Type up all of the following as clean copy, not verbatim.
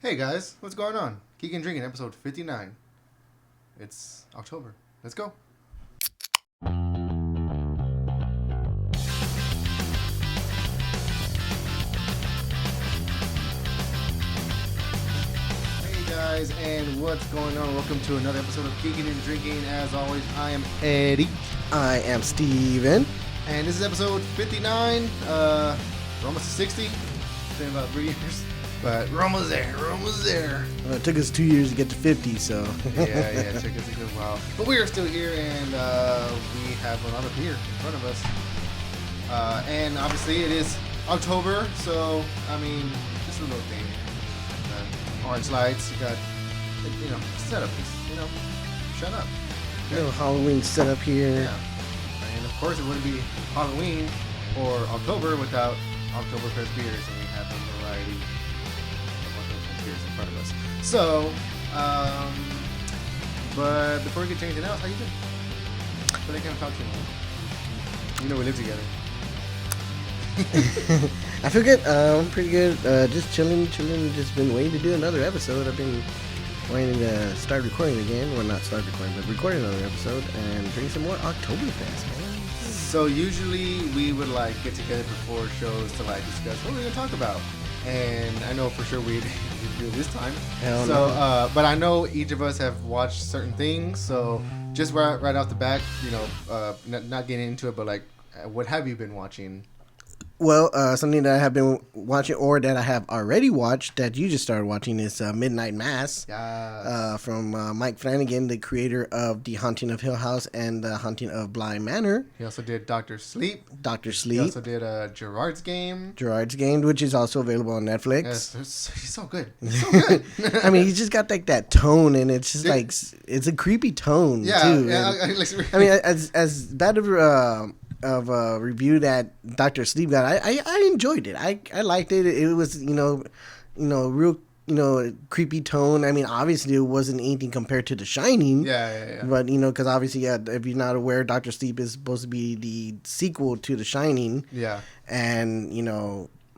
Hey guys, what's going on? Geek and Drinking, episode 59. It's October. Let's go. Hey guys, and what's going on? Welcome to another episode of Geeking and Drinking. As always, I am Eddie. I am Steven. And this is episode 59. We're almost to 60. It's been about 3 years. But we're almost there. Well, it took us 2 years to get to 50, so. yeah, it took us a good while. But we are still here, and we have a lot of beer in front of us. And obviously, it is October, so, I mean, just a little thing. Orange lights, you got, setup. Shut up. Okay. Little Halloween setup here. Yeah. And of course, it wouldn't be Halloween or October without Oktoberfest beers, and we have a variety in front of us. So, but before we get to anything else, how you doing? But I can't talk to you anymore. You know we live together. I feel good. I'm pretty good. Just chilling. Just been waiting to do another episode. I've been waiting to start recording again. Well, not start recording, but record another episode and drink some more Oktoberfest, man. So usually we would get together before shows to discuss what we're gonna talk about. And I know for sure we'd do it this time. Hell no. But I know each of us have watched certain things. So just right off the bat, not getting into it, but what have you been watching? Well, something that I have been watching, or that I have already watched, that you just started watching, is Midnight Mass. Yes. From Mike Flanagan, the creator of The Haunting of Hill House and The Haunting of Bly Manor. He also did Dr. Sleep. He also did Gerard's Game, which is also available on Netflix. Yes, he's so good. I mean, he's just got that tone, and it's just it's a creepy tone, too. Yeah, I mean, as bad of a review that Dr. Sleep got, I enjoyed it. I liked it. It was real creepy tone. I mean, obviously it wasn't anything compared to The Shining. Yeah. But because obviously, if you're not aware, Dr. Sleep is supposed to be the sequel to The Shining. Yeah. And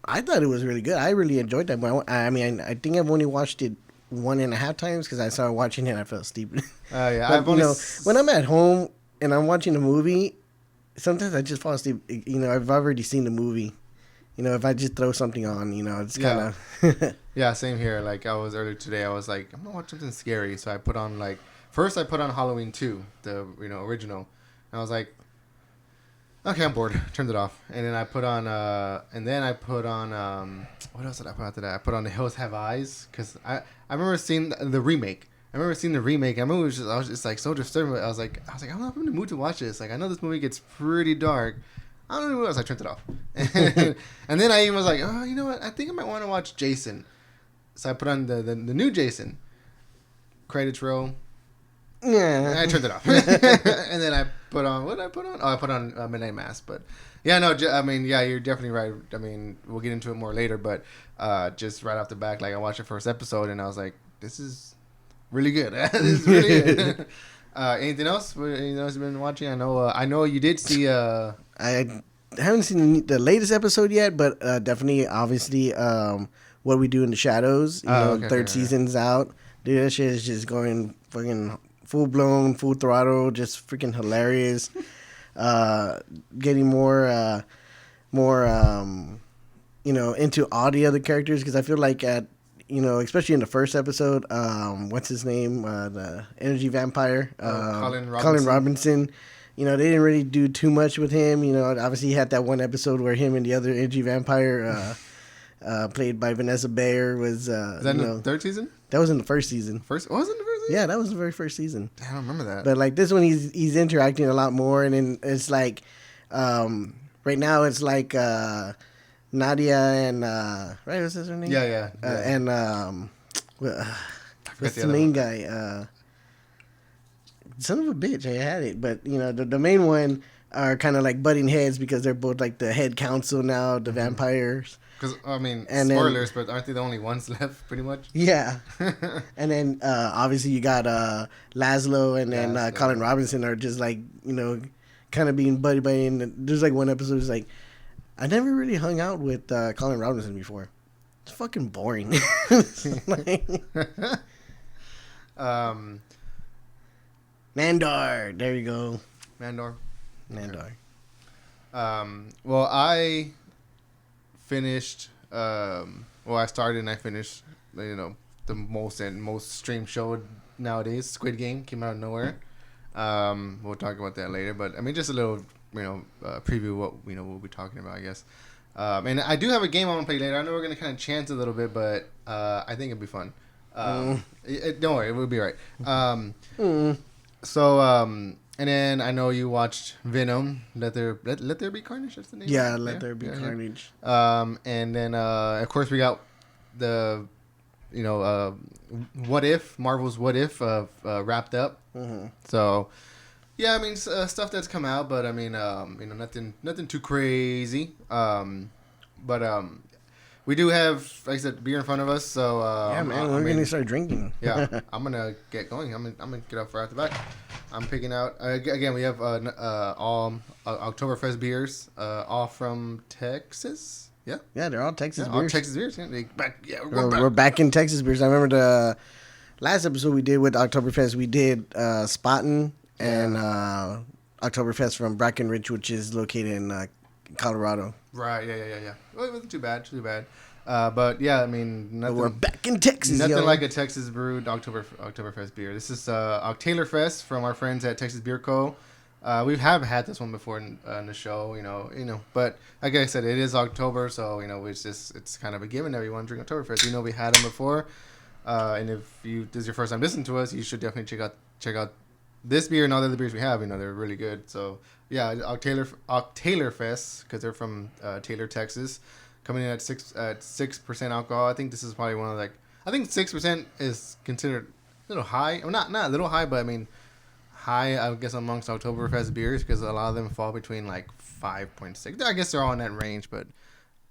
I thought it was really good. I really enjoyed that. I mean, I think I've only watched it 1.5 times because I started watching it and I fell asleep. Yeah. But, when I'm at home and I'm watching a movie, sometimes I just fall asleep. I've already seen the movie. If I just throw something on, it's kind of... Yeah, same here. I was earlier today, I was like, I'm going to watch something scary. So I put on, first I put on Halloween 2, the, original. And I was like, okay, I'm bored. Turned it off. And then I put on, what else did I put after that? I put on The Hills Have Eyes. Because I remember seeing the remake. I remember I was just so disturbed. I was like, I'm not in the mood to watch this. I know this movie gets pretty dark. I don't know what else. I turned it off. And then I even was like, oh, you know what? I think I might want to watch Jason. So I put on the new Jason. Credits roll. Yeah. And I turned it off. And then I put on, what did I put on? Oh, I put on Midnight Mass. But yeah, no, I mean, yeah, you're definitely right. I mean, we'll get into it more later. But just right off the back, I watched the first episode and I was like, this is really good. This is really good. Anything else? Anything else you've been watching? I know you did see. I haven't seen the latest episode yet, but definitely, obviously, What We Do in the Shadows. Third season's out. Dude, that shit is just going fucking full blown, full throttle, just freaking hilarious. Getting more, into all the other characters, because I feel like especially in the first episode, what's his name? The energy vampire, Colin Robinson. They didn't really do too much with him. Obviously he had that one episode where him and the other energy vampire, played by Vanessa Bayer, was. Is that in the third season? That was in the first season. Was it in the first season? Yeah, that was the very first season. I don't remember that. But this one, he's interacting a lot more, and then it's right now it's Nadia and right, what's his name? Yeah. And what's the main guy? Son of a bitch, I had it, but the main one are kind of butting heads because they're both the head council now, the vampires. Because spoilers, but aren't they the only ones left, pretty much? Yeah. And then obviously you got Laszlo and then Colin Robinson are just kind of being buddy, and there's one episode is I never really hung out with Colin Robinson before. It's fucking boring. Mandar. There you go. Mandar. Mandar. Well, I finished. I started and I finished. The most streamed show nowadays. Squid Game came out of nowhere. We'll talk about that later, but I mean, just a little, preview of what we'll be talking about, I guess. And I do have a game I want to play later. I know we're gonna kind of chance a little bit, but I think it'll be fun. Don't worry, it will be right. And then I know you watched Venom. Let there be Carnage. That's the name. Yeah, Let There Be Carnage. And then of course we got the, What If, Marvel's What If wrapped up. Mm-hmm. So yeah, I mean stuff that's come out, but I mean nothing too crazy. But we do have, like I said, beer in front of us. So yeah, man, we're gonna start drinking. Yeah, I'm gonna get going. I'm gonna get up right at the back. I'm picking out again. We have all Oktoberfest beers, all from Texas. Yeah, they're all Texas beers. All Texas beers. Yeah, we're back in Texas beers. I remember the last episode we did with Oktoberfest. We did Spaten and Oktoberfest from Brackenridge, which is located in Colorado. Right. Yeah. Well, it wasn't too bad. But yeah, I mean, nothing, we're back in Texas. Nothing like a Texas brewed Oktoberfest beer. This is Oktoberfest from our friends at Texas Beer Co. We have had this one before in the show, But like I said, it is October, so it's kind of a given. Everyone drink Oktoberfest. We had them before, and if this is your first time listening to us, you should definitely check out this beer and all the other beers we have. They're really good. So yeah, Oktoberfest, because they're from Taylor, Texas. Coming in at 6% alcohol. I think this is probably one of I think 6% is considered a little high. Well, not a little high, but I mean high, I guess, amongst Oktoberfest beers, because a lot of them fall between 5.6. I guess they're all in that range, but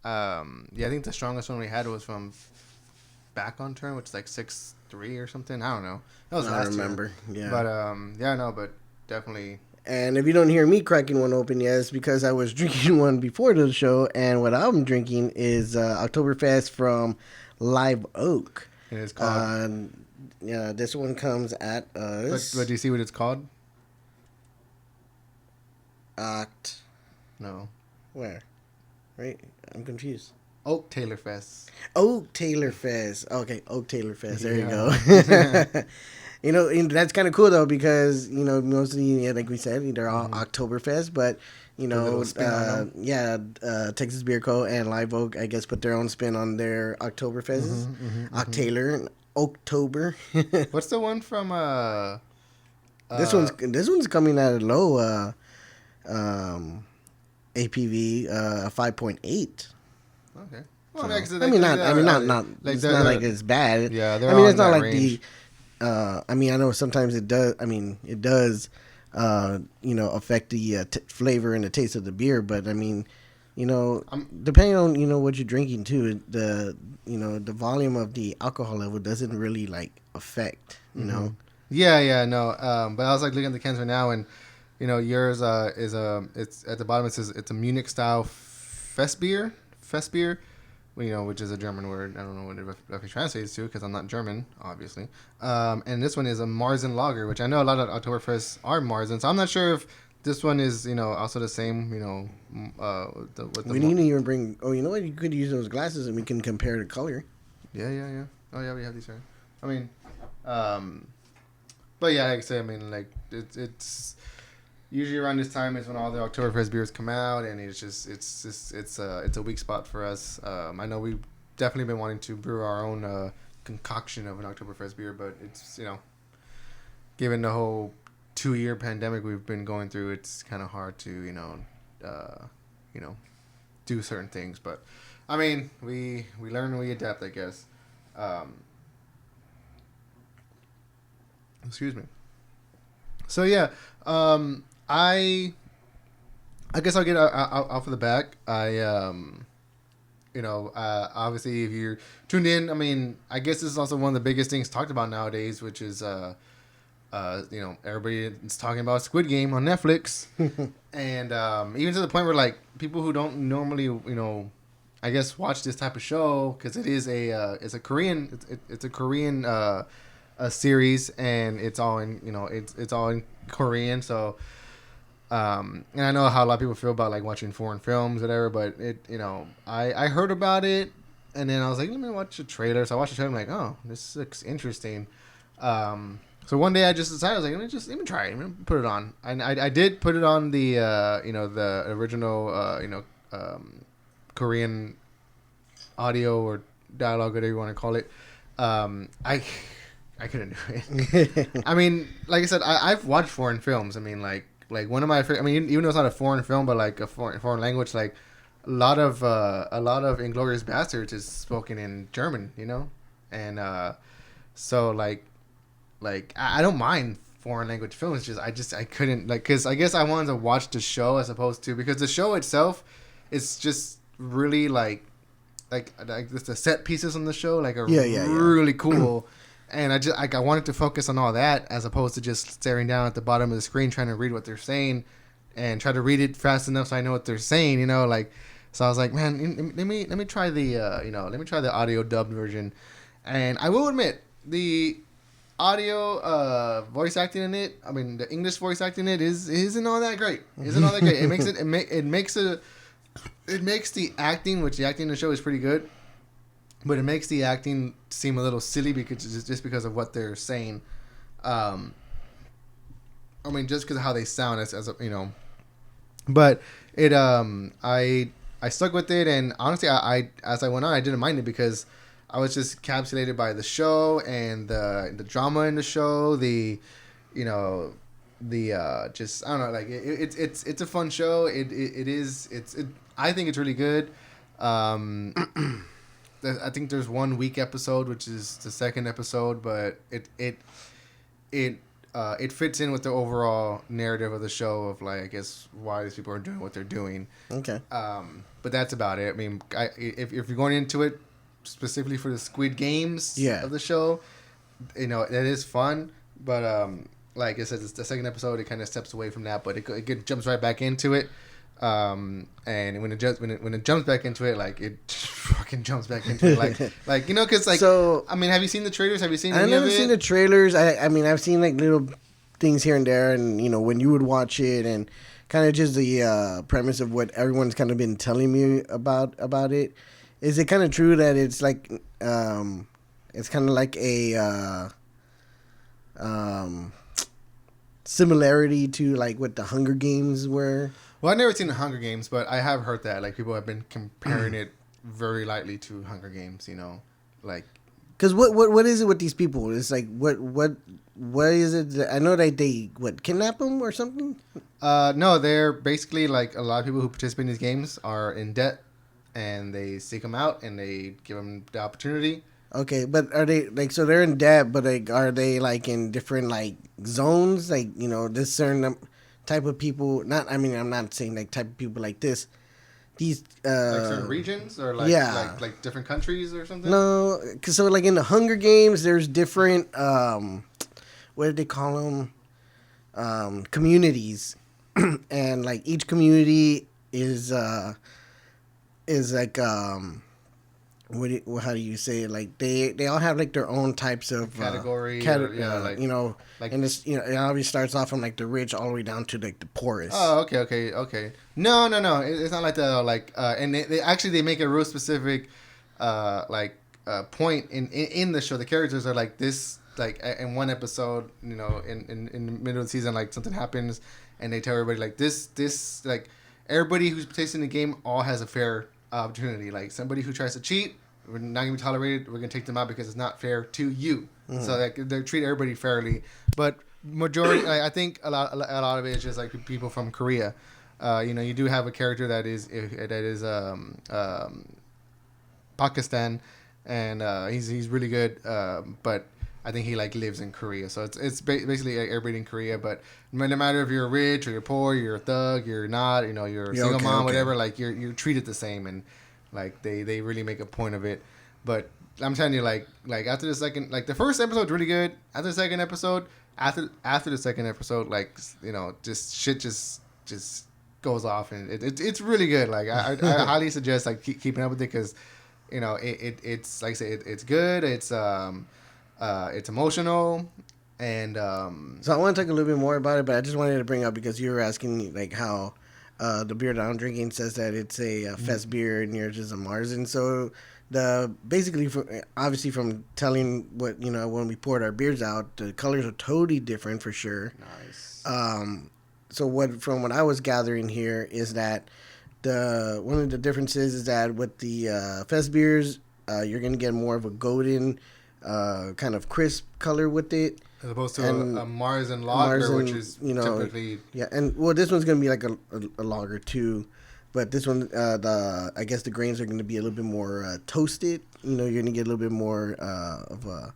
I think the strongest one we had was from Back on Turn, which is 6.3 or something. I don't know. That was last remember. Year. Yeah. But definitely. And if you don't hear me cracking one open, it's because I was drinking one before the show, and what I'm drinking is Oktoberfest from Live Oak. And it's called. This one comes at us. But do you see what it's called? No. Where? Right? I'm confused. Oktoberfest. Oktoberfest. Okay, Oktoberfest. There you go. And that's kind of cool though, because mostly, like we said, they're all Oktoberfest, but Texas Beer Co. and Live Oak, I guess, put their own spin on their Oktoberfest. October. What's the one from? This one's coming at a low APV, 5.8. Okay. Well, not. It's not like it's bad. Yeah, it's not like range. I know sometimes it does. It does, affect the flavor and the taste of the beer. But depending on what you're drinking too, the volume of the alcohol level doesn't really affect. Yeah, no. But I was looking at the cans right now, and yours is it's at the bottom. It says it's a Munich style fest beer. Which is a German word. I don't know what it roughly translates to, because I'm not German, obviously. And this one is a Marzen Lager, which I know a lot of Oktoberfest are Marzen. So I'm not sure if this one is, also the same, we need to even bring... Oh, you know what? You could use those glasses and we can compare the color. Yeah. Oh, yeah, we have these here. But yeah, like I say, it's... Usually around this time is when all the Oktoberfest beers come out, and it's a weak spot for us. I know we've definitely been wanting to brew our own concoction of an Oktoberfest beer, but it's given the whole 2-year pandemic we've been going through, it's kind of hard to do certain things. But we learn and we adapt, I guess. Excuse me. So yeah. I guess I'll get off of the back. Obviously, if you're tuned in, I guess this is also one of the biggest things talked about nowadays, which is, everybody is talking about Squid Game on Netflix, and even to the point where people who don't normally, I guess watch this type of show because it is it's a Korean it's a Korean a series, and it's all in it's all in Korean. So and I know how a lot of people feel about like watching foreign films, whatever. But I heard about it, and then I was like, let me watch the trailer. So I watched the trailer. I'm like, oh, this looks interesting. So one day I just decided, I was like, let me try it. Let me put it on. And I did put it on the the original Korean audio or dialogue, whatever you want to call it. I couldn't do it. I mean, like I said, I've watched foreign films. I mean, like one of my favorite. I mean, even though it's not a foreign film, but like a foreign language, like a lot of Inglourious Basterds is spoken in German, and so like I don't mind foreign language films. I couldn't, like, because I guess I wanted to watch the show as opposed to, because the show itself is just really like the set pieces on the show like are really cool. And I wanted to focus on all that as opposed to just staring down at the bottom of the screen trying to read what they're saying and try to read it fast enough so I know what they're saying, like. So I was like, man, let me try the let me try the audio dubbed version. And I will admit, the audio voice acting in it, I mean the English voice acting in it isn't all that great. It makes the acting, which the acting in the show is pretty good, but it makes the acting seem a little silly because of what they're saying. I mean, just because of how they sound as but it I stuck with it, and honestly, I as I went on, I didn't mind it because I was just captivated by the show and the drama in the show, just, I don't know, like it's a fun show. I think it's really good. I think there's one weak episode, which is the second episode, but it fits in with the overall narrative of the show of, like, I guess why these people are doing what they're doing. Okay. But that's about it. I mean, if you're going into it specifically for the Squid Games of the show, it is fun. But like I said, it's the second episode, it kind of steps away from that, but it jumps right back into it. And when it jumps back into it, like, it fucking jumps back into it, like because, like, so, I mean, have you seen the trailers? Have you seen? I've never seen the trailers. I mean, I've seen like little things here and there, and when you would watch it, and kind of just the premise of what everyone's kind of been telling me about it. Is it kind of true that it's like it's kind of like a similarity to like what the Hunger Games were? Well, I've never seen the Hunger Games, but I have heard that, like, people have been comparing it very lightly to Hunger Games, like. Because what is it with these people? It's like what is it? I know that they kidnap them or something. No, they're basically, like, a lot of people who participate in these games are in debt, and they seek them out and they give them the opportunity. Okay, but are they, like, so they're in debt, but, like, are they, like, in different, like, zones, like, this certain type of people? I'm not saying like type of people like this. These like certain regions or like different countries or something. No, cause so like in the Hunger Games, there's different what do they call them? Communities, and like each community is like how do you say it? Like they all have like their own types of category, and this it always starts off from like the rich all the way down to like the poorest. Oh, okay. No, it's not like that. Like, and they make a real specific point in the show. The characters are like this. Like in one episode, in the middle of the season, like something happens, and they tell everybody like this like everybody who's participating in the game all has a fair opportunity. Like somebody who tries to cheat, we're not gonna be tolerated. We're gonna take them out because it's not fair to you. Mm. So like they treat everybody fairly. But majority, I think a lot of it is just like people from Korea. You do have a character that is Pakistan, and he's really good. But I think he like lives in Korea, so it's basically everybody in Korea. But no matter if you're rich or you're poor, you're a thug, you're not, you're a single mom, whatever. Like you're treated the same, and like they really make a point of it. But I'm telling you, like after the second, like the first episode's really good. After the second episode, like just shit just goes off, and it's really good. Like I highly suggest like keeping up with it because, it's like I say it's good. It's emotional, and So I want to talk a little bit more about it, but I just wanted to bring up because you were asking me like how the beer that I'm drinking says that it's a fest beer and yours is a Marzen. So basically obviously from telling what when we poured our beers out, the colors are totally different for sure. Nice. So from what I was gathering here is that one of the differences is that with the fest beers, you're gonna get more of a golden kind of crisp color with it. As opposed to a Marzen lager, which is typically... Yeah, and this one's going to be like a lager too. But this one, I guess the grains are going to be a little bit more toasted. You're going to get a little bit more of a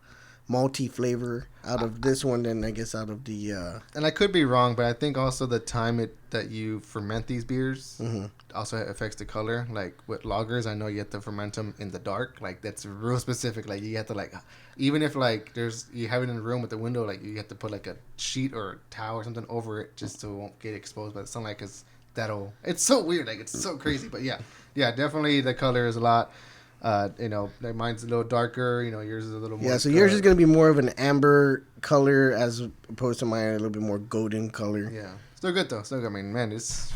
malty flavor out of this one than I guess out of the... And I could be wrong, but I think also the time that you ferment these beers also affects the color. Like with lagers, I know you have to ferment them in the dark. Like that's real specific. Like you have to like, even if like you have it in a room with the window, like you have to put like a sheet or a towel or something over it just so it won't get exposed by the sunlight because it's so weird. Like it's so crazy. But yeah, definitely the color is a lot. Mine's a little darker. Yours is a little more. Yeah, so yours is going to be more of an amber color as opposed to mine, a little bit more golden color. Yeah, still good though. Still good. I mean, man, it's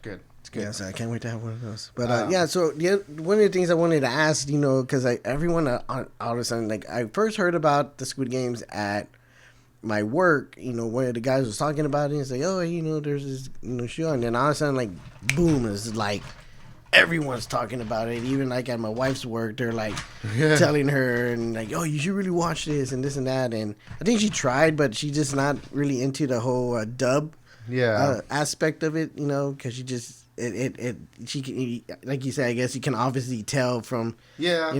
good. It's good. Yeah, so I can't wait to have one of those. But so one of the things I wanted to ask, because everyone all of a sudden, like I first heard about the Squid Games at my work. One of the guys was talking about it and say, oh, there's this show, and then all of a sudden, like, boom, it's like. Everyone's talking about it. Even like at my wife's work, they're like telling her and like, "Oh, you should really watch this and this and that." And I think she tried, but she's just not really into the whole dub aspect of it. Because she just she can, like you said, I guess you can obviously tell from they're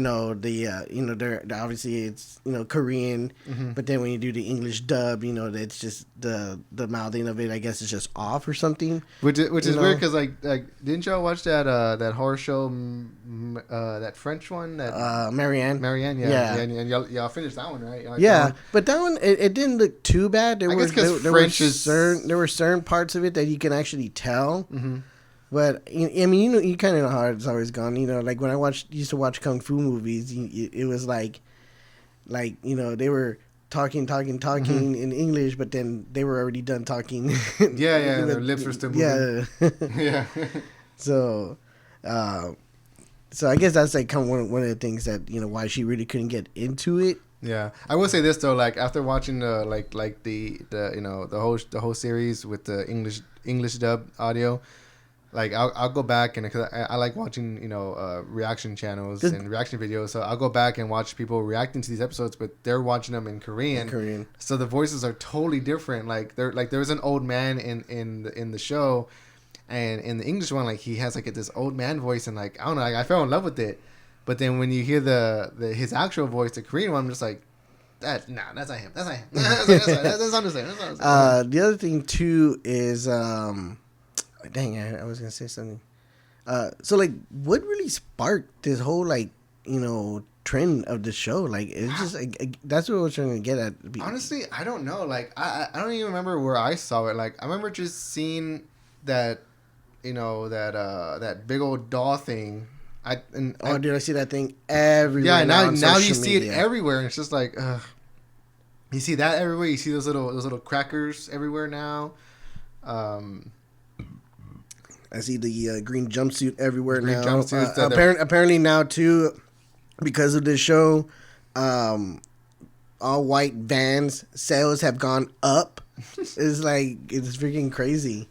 obviously it's Korean, but then when you do the English dub, it's just the mouthing of it, I guess, is just off or something. Which is weird because like didn't y'all watch that horror show, that French one that Marianne, yeah. And y'all finished that one, right? But that one it didn't look too bad. There were certain parts of it that you can actually tell. But I mean, you kind of know how it's always gone. Like when I used to watch kung fu movies, it was like they were talking in English, but then they were already done talking. Their lips were still moving. Yeah. So I guess that's like kind of one of the things that why she really couldn't get into it. Yeah, I will say this though, like after watching the the whole series with the English dub audio. Like I'll go back and cause I like watching reaction channels and reaction videos, so I'll go back and watch people reacting to these episodes, but they're watching them in Korean. So the voices are totally different. Like there was an old man in the show, and in the English one, like he has like this old man voice, and like I don't know, like, I fell in love with it. But then when you hear his actual voice, the Korean one, I'm just like, that's not him. That's not him. That's not the same. The other thing too is dang, I was gonna say something. So like, what really sparked this whole trend of the show? Like, it's just like, that's what I was trying to get at. Honestly, I don't know. Like, I don't even remember where I saw it. Like, I remember just seeing that, that big old doll thing. Dude, I see that thing everywhere. Yeah, now you see it everywhere, and it's just like, you see that everywhere. You see those little crackers everywhere now. I see the green jumpsuit everywhere now. Jumpsuits apparently now too, because of this show, all white Vans sales have gone up. It's freaking crazy.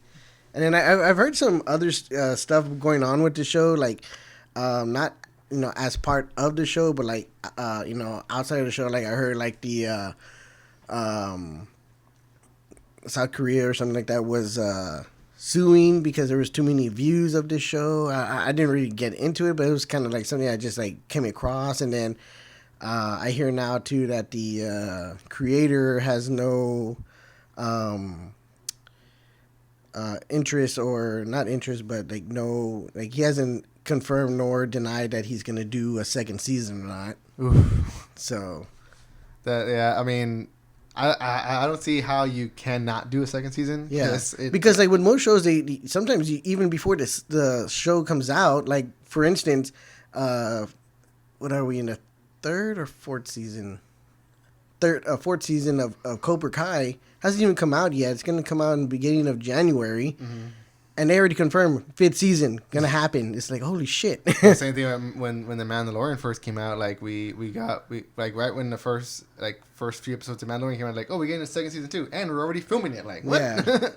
And then I've heard some other stuff going on with the show, like not as part of the show, but like outside of the show. Like I heard like the South Korea or something like that was suing because there was too many views of this show. I didn't really get into it, but it was kind of like something I just like came across. And then I hear now too that the creator has no interest, or not interest, but like no, like he hasn't confirmed nor denied that he's gonna do a second season or not. Oof. So that, yeah, I mean, I don't see how you cannot do a second season. Yeah, because like with most shows, they sometimes even before the show comes out, like for instance, what are we in the third or fourth season? Fourth season of Cobra Kai hasn't even come out yet. It's going to come out in the beginning of January. Mm-hmm. And they already confirmed fifth season gonna happen. It's like holy shit. Same thing when the Mandalorian first came out. Like we like right when the first few episodes of Mandalorian came out. Like, oh, we're getting a second season too, and we're already filming it. Like what? Yeah.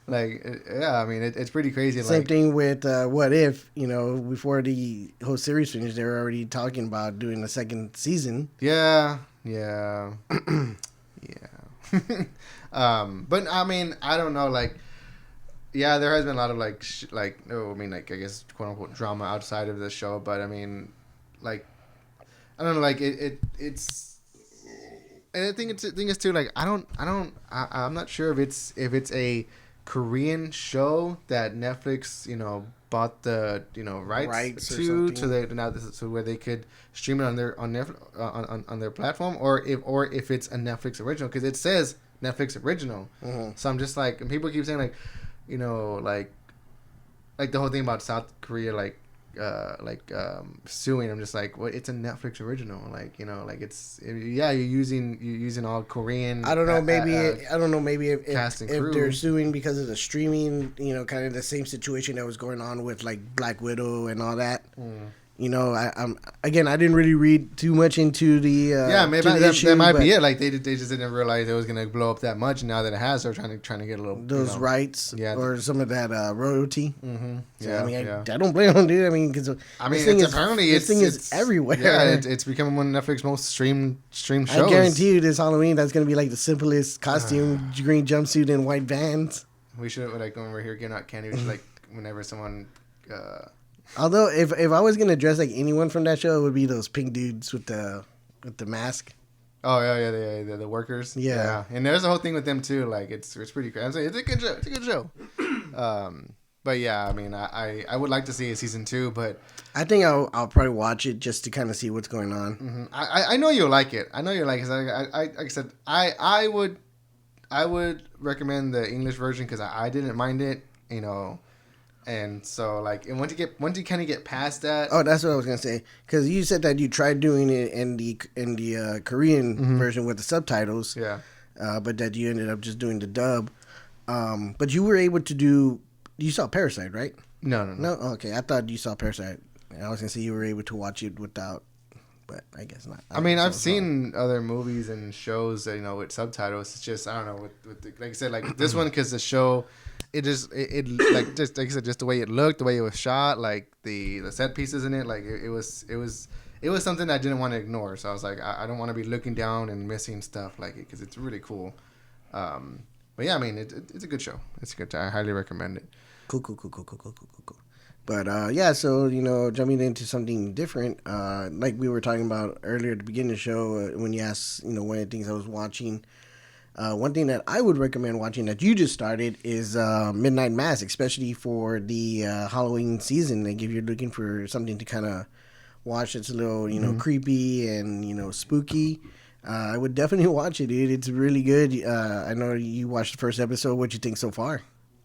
I mean it's pretty crazy. Same thing with What If. Before the whole series finished, they were already talking about doing a second season. Yeah. But I mean I don't know like. Yeah, there has been a lot of I guess quote unquote drama outside of the show, but I mean, like, I don't know, like it's, and the thing is too, like I'm not sure if it's a Korean show that Netflix bought the rights to so where they could stream it on their platform, or if it's a Netflix original, because it says Netflix original. Mm-hmm. So I'm just like, and people keep saying like. Like the whole thing about South Korea, suing. I'm just like, well, it's a Netflix original. You're using all Korean. I don't know. Maybe if they're suing because of the streaming, kind of the same situation that was going on with like Black Widow and all that. Mm. I didn't really read too much into the maybe that might be it. Like they just didn't realize it was gonna blow up that much. And now that it has, they're trying to get a little those rights, or some of that royalty. Mm-hmm. So, I don't blame them, dude. I mean, because this thing is everywhere. Yeah, it's becoming one of Netflix's most streamed shows. I guarantee you, this Halloween, that's gonna be like the simplest costume: green jumpsuit and white Vans. We should when we're here giving out candy. We should whenever someone. Although, if I was gonna dress like anyone from that show, it would be those pink dudes with the mask. Oh yeah, the workers. Yeah, and there's a whole thing with them too. Like it's pretty crazy. I'm saying it's a good show. It's a good show. But yeah, I mean, I would like to see a season 2, but I think I'll probably watch it just to kind of see what's going on. Mm-hmm. I know you'll like it. I know you'll like it. Like I said, I would recommend the English version because I didn't mind it. And so, and once you kind of get past that, oh, that's what I was gonna say. Because you said that you tried doing it in the Korean mm-hmm. version with the subtitles, but that you ended up just doing the dub. But you were able to do. You saw Parasite, right? No. Oh, okay, I thought you saw Parasite. I was gonna say you were able to watch it without, but I guess not. I mean, I've seen other movies and shows that with subtitles. It's just I don't know with like I said, like this one because the show. It just like I said, just the way it looked, the way it was shot, like the set pieces in it, like it was something I didn't want to ignore. So I was like, I don't want to be looking down and missing stuff like it because it's really cool. But yeah, I mean, it's a good show. It's a good show. I highly recommend it. Cool. But yeah, so jumping into something different, like we were talking about earlier at the beginning of the show when you asked, one of the things I was watching. One thing that I would recommend watching that you just started is Midnight Mass, especially for the Halloween season. Like if you're looking for something to kind of watch that's a little, mm-hmm. creepy and, spooky, I would definitely watch it, dude. It's really good. I know you watched the first episode. What you think so far?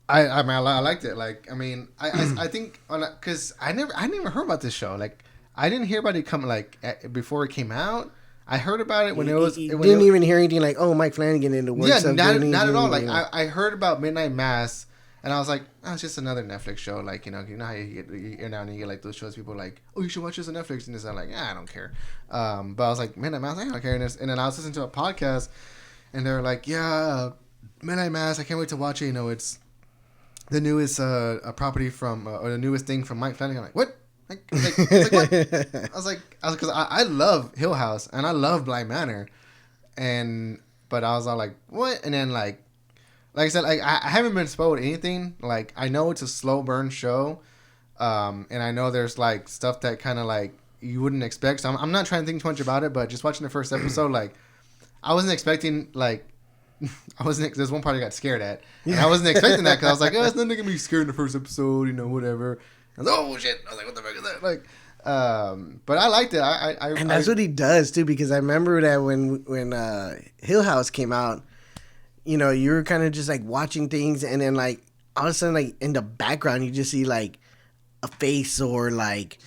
I liked it. Like, I mean, I think because I never heard about this show. Like, I didn't hear about it coming before it came out. I heard about it when it was. You didn't even hear anything like, "Oh, Mike Flanagan in the works." Yeah, not at all. Like I heard about Midnight Mass, and I was like, "Oh, it's just another Netflix show." Like you know how you get now and you get like those shows. People are like, "Oh, you should watch this on Netflix," and I'm like, I don't care. But I was like, Midnight Mass, I don't care. And then I was listening to a podcast, and they were like, "Yeah, Midnight Mass, I can't wait to watch it. It's the newest a property from or the newest thing from Mike Flanagan." I'm like, what? Like what? I was because I love Hill House and I love Bly Manor, but I was all like, what? And then like I said, I haven't been spoiled anything. Like I know it's a slow burn show, and I know there's like stuff that kind of like you wouldn't expect. So I'm not trying to think too much about it, but just watching the first episode, like I wasn't expecting like. There's one part I got scared at, and I wasn't expecting that because I was like, oh, it's nothing gonna be scared in the first episode, whatever. I was like, oh shit! I was like, what the fuck is that? Like, But I liked it. And that's what he does too, because I remember that when Hill House came out, you know, you were kind of just like watching things, and then like all of a sudden, like in the background, you just see like a face or like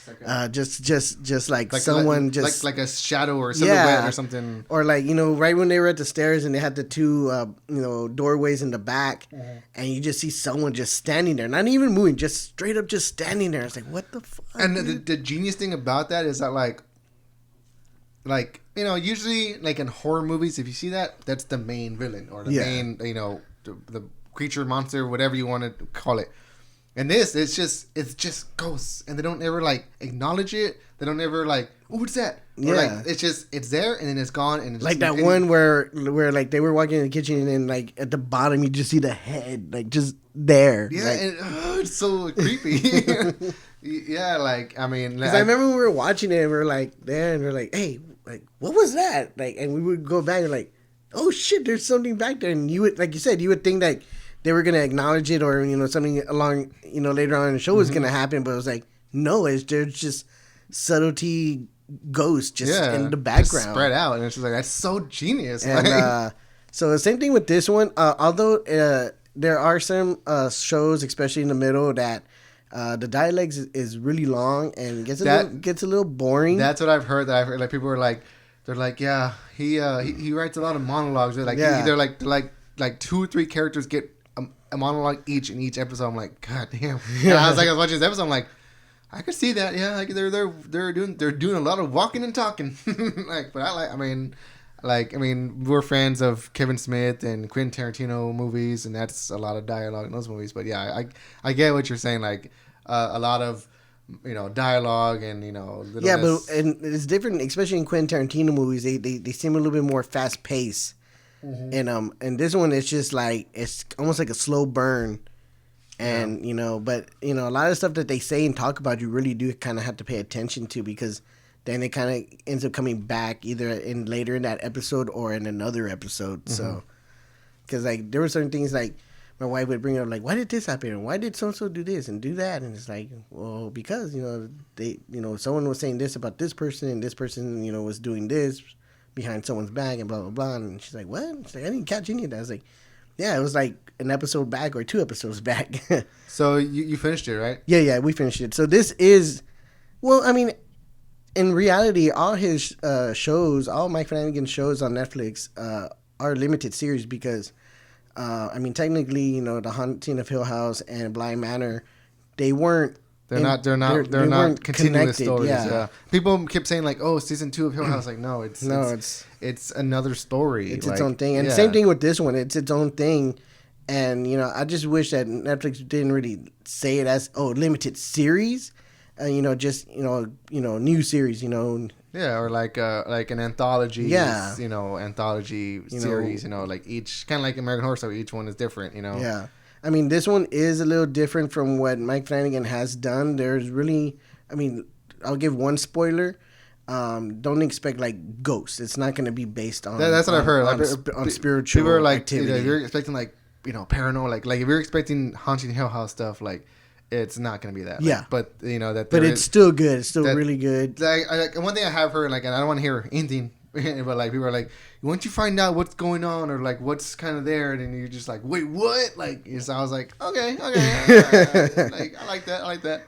just like someone like a shadow or silhouette or something, or like, you know, right when they were at the stairs and they had the two you know, doorways in the back, and you just see someone just standing there, not even moving, just straight up just standing there. It's like, what the fuck? And the genius thing about that is that like you know, usually like in horror movies, if you see that, that's the main villain or the main, you know, the creature, monster, whatever you want to call it. And this, it's just ghosts, and they don't ever like acknowledge it. They don't ever like, oh, what's that? Or, like, it's there, and then it's gone, and it's like that one where like they were walking in the kitchen, and like at the bottom you just see the head like just there. Yeah, like, and it's so creepy. Yeah, like I mean, because I remember when we were watching it, and we were like there, and we are like, hey, like what was that? Like, and we would go back and like, oh shit, there's something back there, and you would, like you said, you would think that they were gonna acknowledge it, or, you know, something along, you know, later on in the show was gonna happen, but it was like, no, there's just subtlety ghosts just in the background, just spread out, and it's just like, that's so genius. And so the same thing with this one, although there are some shows, especially in the middle, that the dialogue is really long and gets a little boring. That's what I've heard. Like people are like, they're like, yeah, he writes a lot of monologues. They're like, they're like 2 or 3 characters get a monologue each in each episode. I'm like, god damn. And I was watching this episode, I'm like, I could see that. Yeah, like they're doing a lot of walking and talking. Like, but I mean, we're fans of Kevin Smith and Quentin Tarantino movies, and that's a lot of dialogue in those movies. But yeah, I get what you're saying. Like a lot of, you know, dialogue and, you know, but and it's different, especially in Quentin Tarantino movies. They seem a little bit more fast paced. And this one, it's just like, it's almost like a slow burn, and you know, but you know, a lot of stuff that they say and talk about, you really do kind of have to pay attention to, because then it kind of ends up coming back either later in that episode or in another episode. So, because like there were certain things like my wife would bring up, like, why did this happen, and why did so and so do this and do that, and it's like, well, because, you know, they, you know, someone was saying this about this person, and this person, you know, was doing this behind someone's back, and blah blah blah. And she's like, what? She's like, I didn't catch any of that. I was like, yeah, it was like an episode back or 2 episodes back. So you finished it, right? Yeah, we finished it. So this is, well, I mean, in reality, all his shows, all Mike Flanagan's shows on Netflix are limited series, because I mean, technically, you know, The Haunting of Hill House and Bly Manor, they weren't. They're not continuous stories. Yeah. People kept saying like, "Oh, season 2 of Hill House." Like, no, it's another story. It's its own thing, and same thing with this one. It's its own thing, and you know, I just wish that Netflix didn't really say it as limited series, you know, just you know new series, you know. Yeah, or like an anthology. Yeah. You know, anthology series. You know, like each kind of like American Horror Story. Each one is different. You know. Yeah. I mean, this one is a little different from what Mike Flanagan has done. There's really, I mean, I'll give one spoiler. Don't expect like ghosts. It's not going to be based on. That's what I've heard. On spiritual people are like, activity. If you're expecting like, you know, paranormal, like if you're expecting Haunting Hill House stuff, like it's not going to be that. Yeah. Like, but you know that. But it's still good. It's still really good. Like one thing I have heard, like, and I don't want to hear anything. But like people are like, once you find out what's going on or like what's kind of there, then you're just like, wait, what? Like, so I was like, okay, like I like that.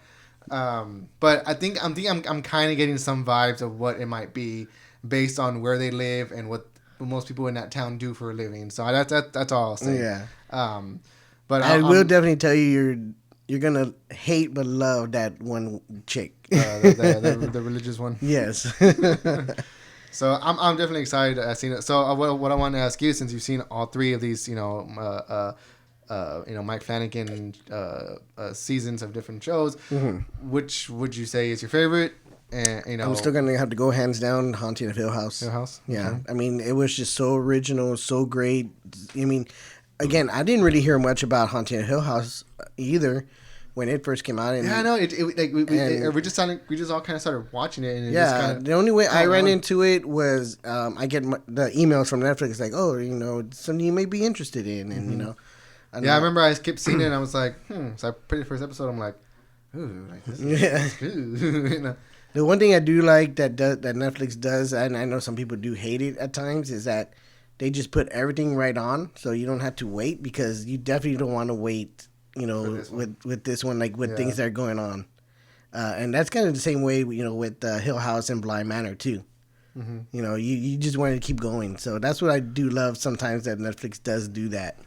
But I think I'm kind of getting some vibes of what it might be based on where they live and what most people in that town do for a living. So that's all I'll say. Yeah. But I will definitely tell you you're gonna hate but love that one chick. The religious one. Yes. So I'm definitely excited. I've seen it. So what I want to ask you, since you've seen all 3 of these, you know, Mike Flanagan seasons of different shows, which would you say is your favorite? And you know, I'm still gonna have to go hands down Haunting of Hill House. Hill House. Yeah, okay. I mean, it was just so original, so great. I mean, again, I didn't really hear much about Haunting of Hill House either when it first came out. And, yeah, I know. We just all kind of started watching it. And the only way I ran into it was I get the emails from Netflix like, oh, you know, something you may be interested in, and you know. I remember I kept seeing it, and I was like, So I put the first episode. I'm like, ooh, like this is, ooh, you know. The one thing I do like that Netflix does, and I know some people do hate it at times, is that they just put everything right on, so you don't have to wait, because you definitely don't want to wait. With this one, like with things that are going on, and that's kind of the same way, with Hill House and Bly Manor too. Mm-hmm. You just want to keep going. So that's what I do love sometimes, that Netflix does do that.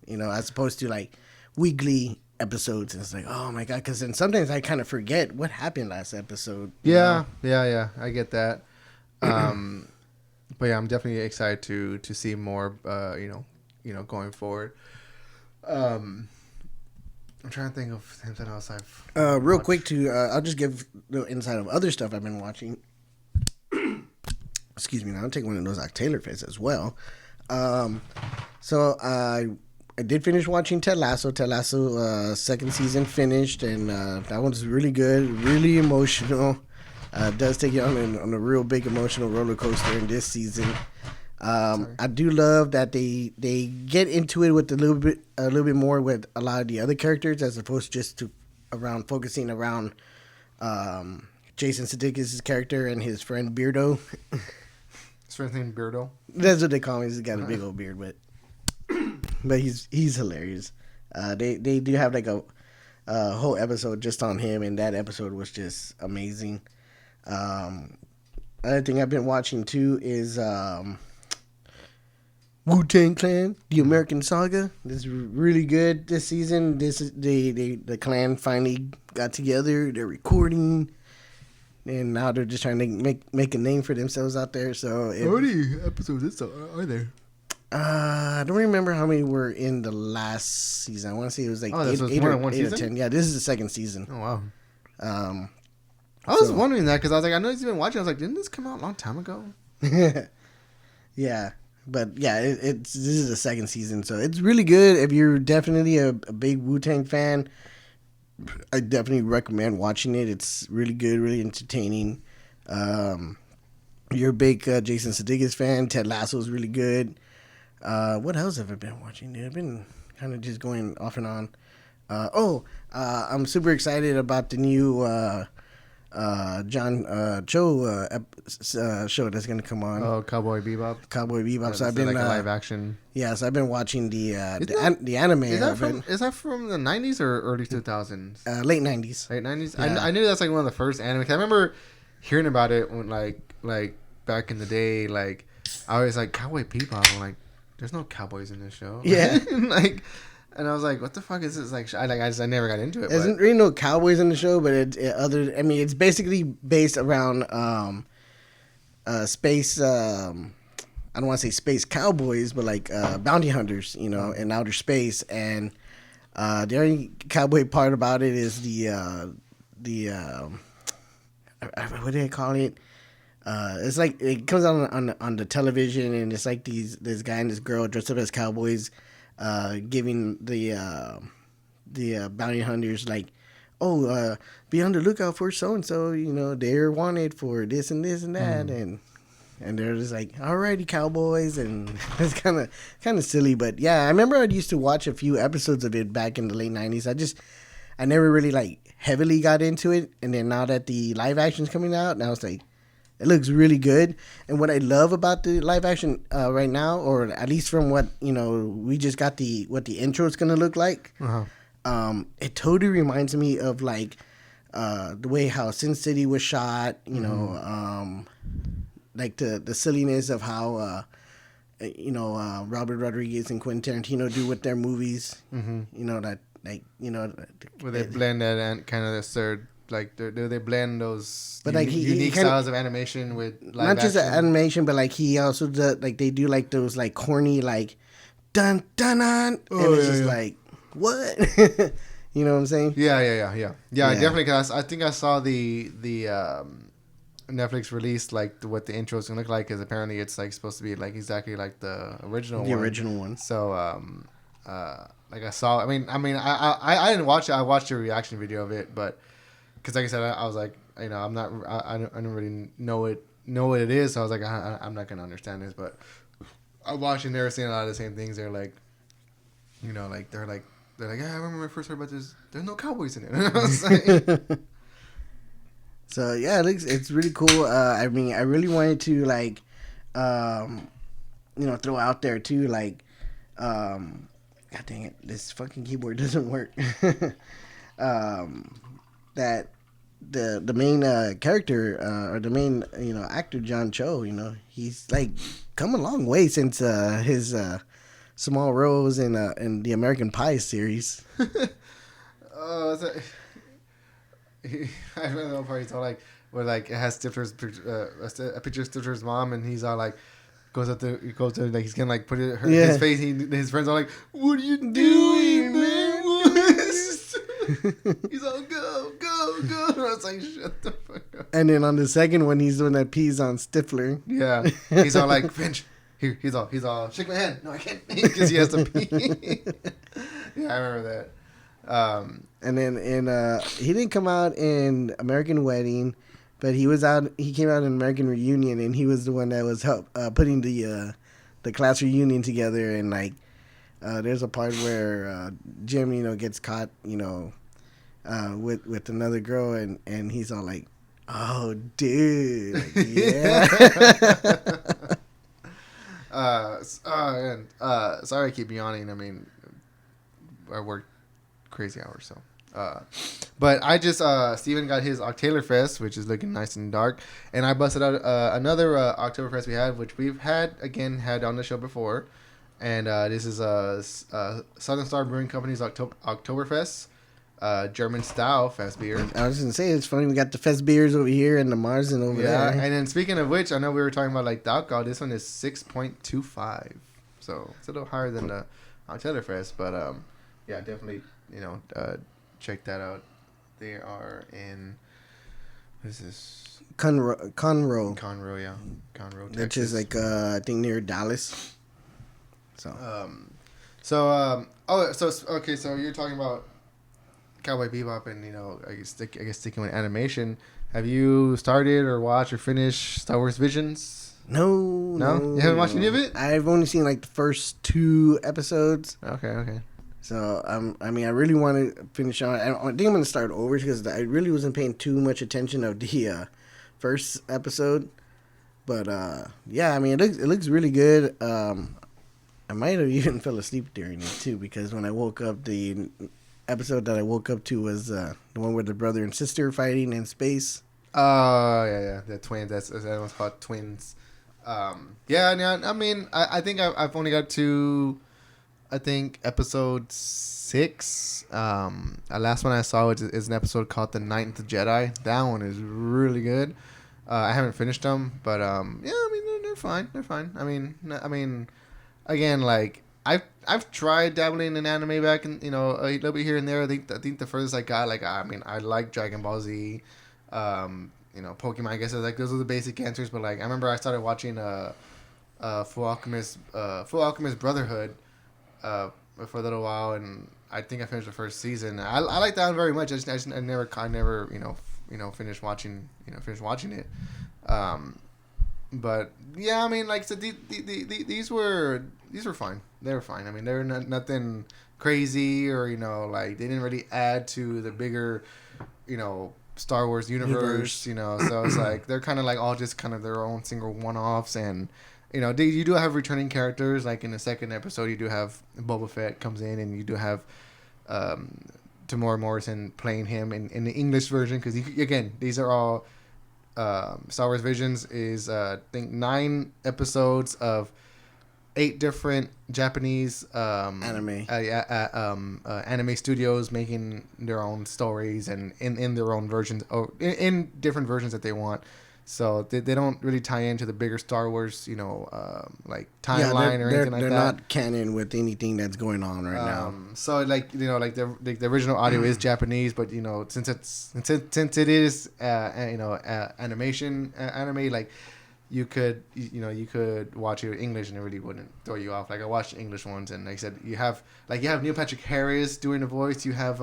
As opposed to like weekly episodes, and it's like, oh my god, because then sometimes I kind of forget what happened last episode. Yeah, I get that. But yeah, I'm definitely excited to see more. Going forward. I'm trying to think of something else I've real watched. Quick I'll just give the insight of other stuff I've been watching. Excuse me, now I'm taking one of those Oktoberfest as well. So I did finish watching Ted Lasso. Ted Lasso second season finished, and that one's really good, really emotional. Does take you on a real big emotional roller coaster in this season. I do love that they get into it with a little bit more with a lot of the other characters, as opposed just to focusing around Jason Sudeikis' character and his friend Beardo. His friend's name Beardo? That's what they call him. He's got a big old beard, but he's hilarious. They do have like a whole episode just on him, and that episode was just amazing. Other thing I've been watching too is Wu-Tang Clan, The American Saga. This is really good this season. This is the clan finally got together. They're recording, and now they're just trying to make a name for themselves out there. So how many episodes are there? I don't remember how many were in the last season. I want to say it was like eight or 10. Yeah, this is the second season. Oh wow. I was wondering that, because I was like, I know he's been watching. I was like, didn't this come out a long time ago? Yeah. But yeah, this is the second season, so it's really good. If you're definitely a big Wu-Tang fan, I definitely recommend watching it. It's really good, really entertaining. You're a big Jason Sudeikis fan. Ted Lasso is really good. What else have I been watching, dude? I've been kind of just going off and on. I'm super excited about the new John Cho show that's going to come on. Oh, Cowboy Bebop. So I've been like a live action. Yeah, so I've been watching the anime. Is that from the 90s or early 2000s? Late 90s. Late 90s. Yeah. I knew that's like one of the first anime. I remember hearing about it when like back in the day. Like I was like, Cowboy Bebop. I'm like, there's no cowboys in this show. Yeah. And I was like, what the fuck is this? Like, I never got into it. There's really no cowboys in the show, but it's basically based around space. I don't want to say space cowboys, but like bounty hunters, in outer space. And the only cowboy part about it is the what do they call it? It's like it comes out on the television, and it's like this guy and this girl dressed up as cowboys. Giving the bounty hunters like, be on the lookout for so and so. They're wanted for this and this and that, and they're just like, alrighty, cowboys, and it's kind of silly, but yeah, I remember I used to watch a few episodes of it back in the late 90s. I never really like heavily got into it, and then now that the live action's coming out, now it's like, it looks really good. And what I love about the live action right now, or at least from what, we just got what the intro is going to look like, it totally reminds me of like the way how Sin City was shot, like the silliness of how, Robert Rodriguez and Quentin Tarantino do with their movies, where they blend that and kind of the third. Like, do they blend those unique styles of animation with live not just action? animation, but like he also does, like they do like those like corny like dun dun dun, and it's just like what, you know what I'm saying? Yeah. Definitely. Cause I think I saw the Netflix released like what the intro is gonna look like, because apparently it's like supposed to be like exactly like the original one. So like I saw. I mean, I didn't watch it. I watched a reaction video of it, but. Because like I said, I was like, I'm not, I don't really know what it is. So I was like, I'm not gonna understand this. But I watched and they were saying a lot of the same things. They're like, they're like, yeah, I remember when I first heard about this. There's no cowboys in it. And I was like, So yeah, it's really cool. I mean, I really wanted to like, um, throw out there too, like, God dang it, this fucking keyboard doesn't work. um, that the main character or the main actor John Cho, he's like come a long way since his small roles in the American Pie series. Oh, I remember the part he's all like, where like it has Stifler's a picture of Stifler's mom, and he's all like, he goes to like he's gonna like put it his face. His friends are like, "What are you doing, man?" He's all go. And I was like, "Shut the fuck up." And then on the second one, he's the one that pees on Stifler. Yeah, he's all like, "Finch." He's all shake my hand. No, I can't because he has to pee. Yeah, I remember that. And then he didn't come out in American Wedding, but he came out in American Reunion, and he was the one that was putting the class reunion together. And like there's a part where Jim gets caught with another girl, and he's all like, oh dude, yeah. Sorry I keep yawning. I mean, I work crazy hours, so but I just Steven got his Oktoberfest, which is looking nice and dark, and I busted out another Oktoberfest we had, which we've had on the show before, and this is Southern Star Brewing Company's Oktoberfest, German style fest beer. I was gonna say, it's funny, we got the fest beers over here and the Marzen over there. And then speaking of which, I know we were talking about like the alcohol. This one is 6.25, so it's a little higher than the Oktoberfest, but yeah, definitely check that out. They are in, what is this? Conroe, yeah, Conroe, Texas. Which is like I think near Dallas. So okay, so you're talking about Cowboy Bebop, and I guess sticking with animation. Have you started or watched or finished Star Wars Visions? No. You haven't watched any of it? I've only seen like the first 2 episodes. Okay. So I mean, I really want to finish on. I think I'm gonna start over because I really wasn't paying too much attention of the first episode. But yeah, I mean, it looks really good. I might have even fell asleep during it too, because when I woke up, the episode that I woke up to was the one where the brother and sister fighting in space. Oh yeah, the twins. That one's called Twins. Yeah. I mean, I think I've only got to, I think, episode 6. The last one I saw is an episode called The Ninth Jedi. That one is really good. I haven't finished them, but yeah, I mean they're fine. They're fine. I mean, again, like I've tried dabbling in anime back in a little bit here and there. I think the furthest I got, like, I mean, I like Dragon Ball Z, Pokemon. I guess like those are the basic answers. But like I remember I started watching Full Alchemist Brotherhood for a little while, and I think I finished the first season. I like that one very much. I never finished watching it. But yeah, I mean, like, so these were fine. They were fine. I mean, they were nothing crazy, or like they didn't really add to the bigger Star Wars universe. So it's like they're kind of like all just kind of their own single one-offs, and you do have returning characters. Like in the second episode, you do have Boba Fett comes in, and you do have Tamora Morrison playing him in the English version, because again, these are all Star Wars Visions is I think 9 episodes of 8 different Japanese Anime anime studios making their own stories, and in their own versions, or in different versions that they want. So they don't really tie into the bigger Star Wars, like timeline or anything like that. They're not canon with anything that's going on right now. So like like the original audio is Japanese, but since it is animation anime, like you could watch it in English and it really wouldn't throw you off. Like I watched the English ones, and like I said, you have Neil Patrick Harris doing the voice, you have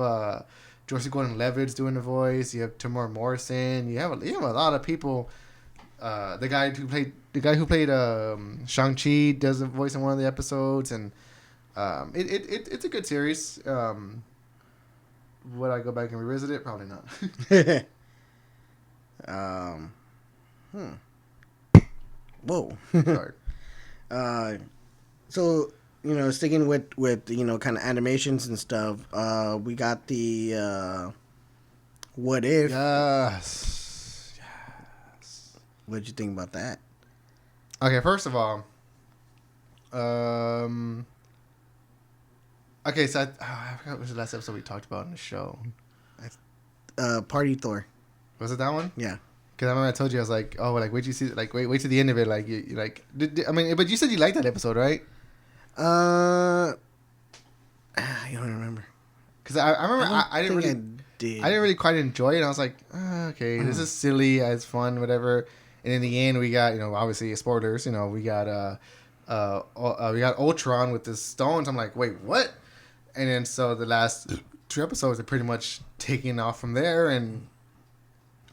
Joseph Gordon-Levitt's doing the voice. You have Tamora Morrison. You have a lot of people. The guy who played Shang-Chi does the voice in one of the episodes, and it's a good series. Would I go back and revisit it? Probably not. Hmm. Whoa. Sorry. So sticking with kind of animations and stuff. We got the what if. Yes. What'd you think about that? Okay, first of all, okay, so I forgot what was the last episode we talked about in the show. Party Thor. Was it that one? Yeah. Because I remember I told you, I was like, oh, like wait, you see, like wait to the end of it, like you like, I mean, but you said you liked that episode, right? I don't remember. Because I remember I didn't really, did. I didn't really quite enjoy it. I was like, okay, this is silly, it's fun, whatever. And in the end, we got obviously spoilers. We got we got Ultron with the stones. I'm like, wait, what? And then so the last 2 episodes are pretty much taking off from there, and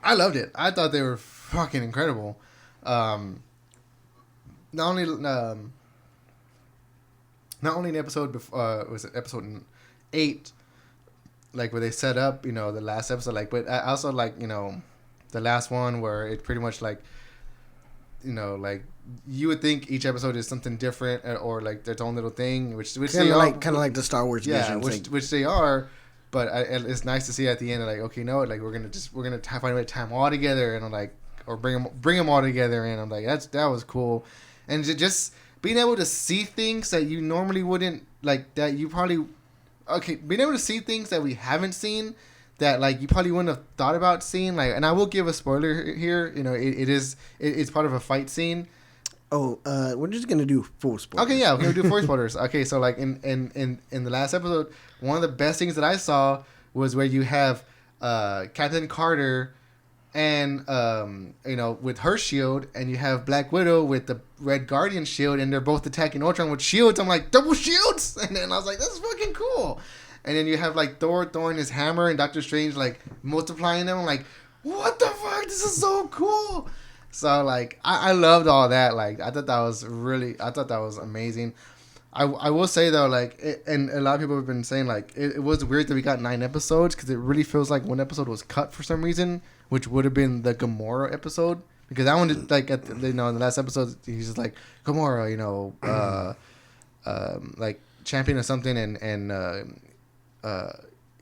I loved it. I thought they were fucking incredible. Not only in the episode before, was it episode 8, like where they set up, the last episode, like, but I also like, the last one where it pretty much like, like you would think each episode is something different or like their own little thing, which kind of like the Star Wars vision, which they are. But it's nice to see at the end, like, okay, no, like we're gonna find a way to tie them all together, and I'm like, or bring them all together, and I'm like, that was cool, and just being able to see things that you normally wouldn't, like, that you probably, okay, being able to see things that we haven't seen, that like you probably wouldn't have thought about seeing, like, and I will give a spoiler here, it's part of a fight scene. Oh, we're just gonna do full spoilers. Okay, yeah, we're gonna do full spoilers. Okay, so like in the last episode, one of the best things that I saw was where you have Captain Carter and with her shield, and you have Black Widow with the Red Guardian shield, and they're both attacking Ultron with shields. I'm like, double shields, and then I was like, that's fucking cool. And then you have like Thor throwing his hammer and Doctor Strange like multiplying them. I'm like, what the fuck? This is so cool. So like I loved all that. Like I thought that was amazing. I will say though, like, and a lot of people have been saying like it was weird that we got 9 episodes, because it really feels like one episode was cut for some reason, which would have been the Gamora episode, because that one did, like at the, in the last episode he's just like Gamora, like champion of something and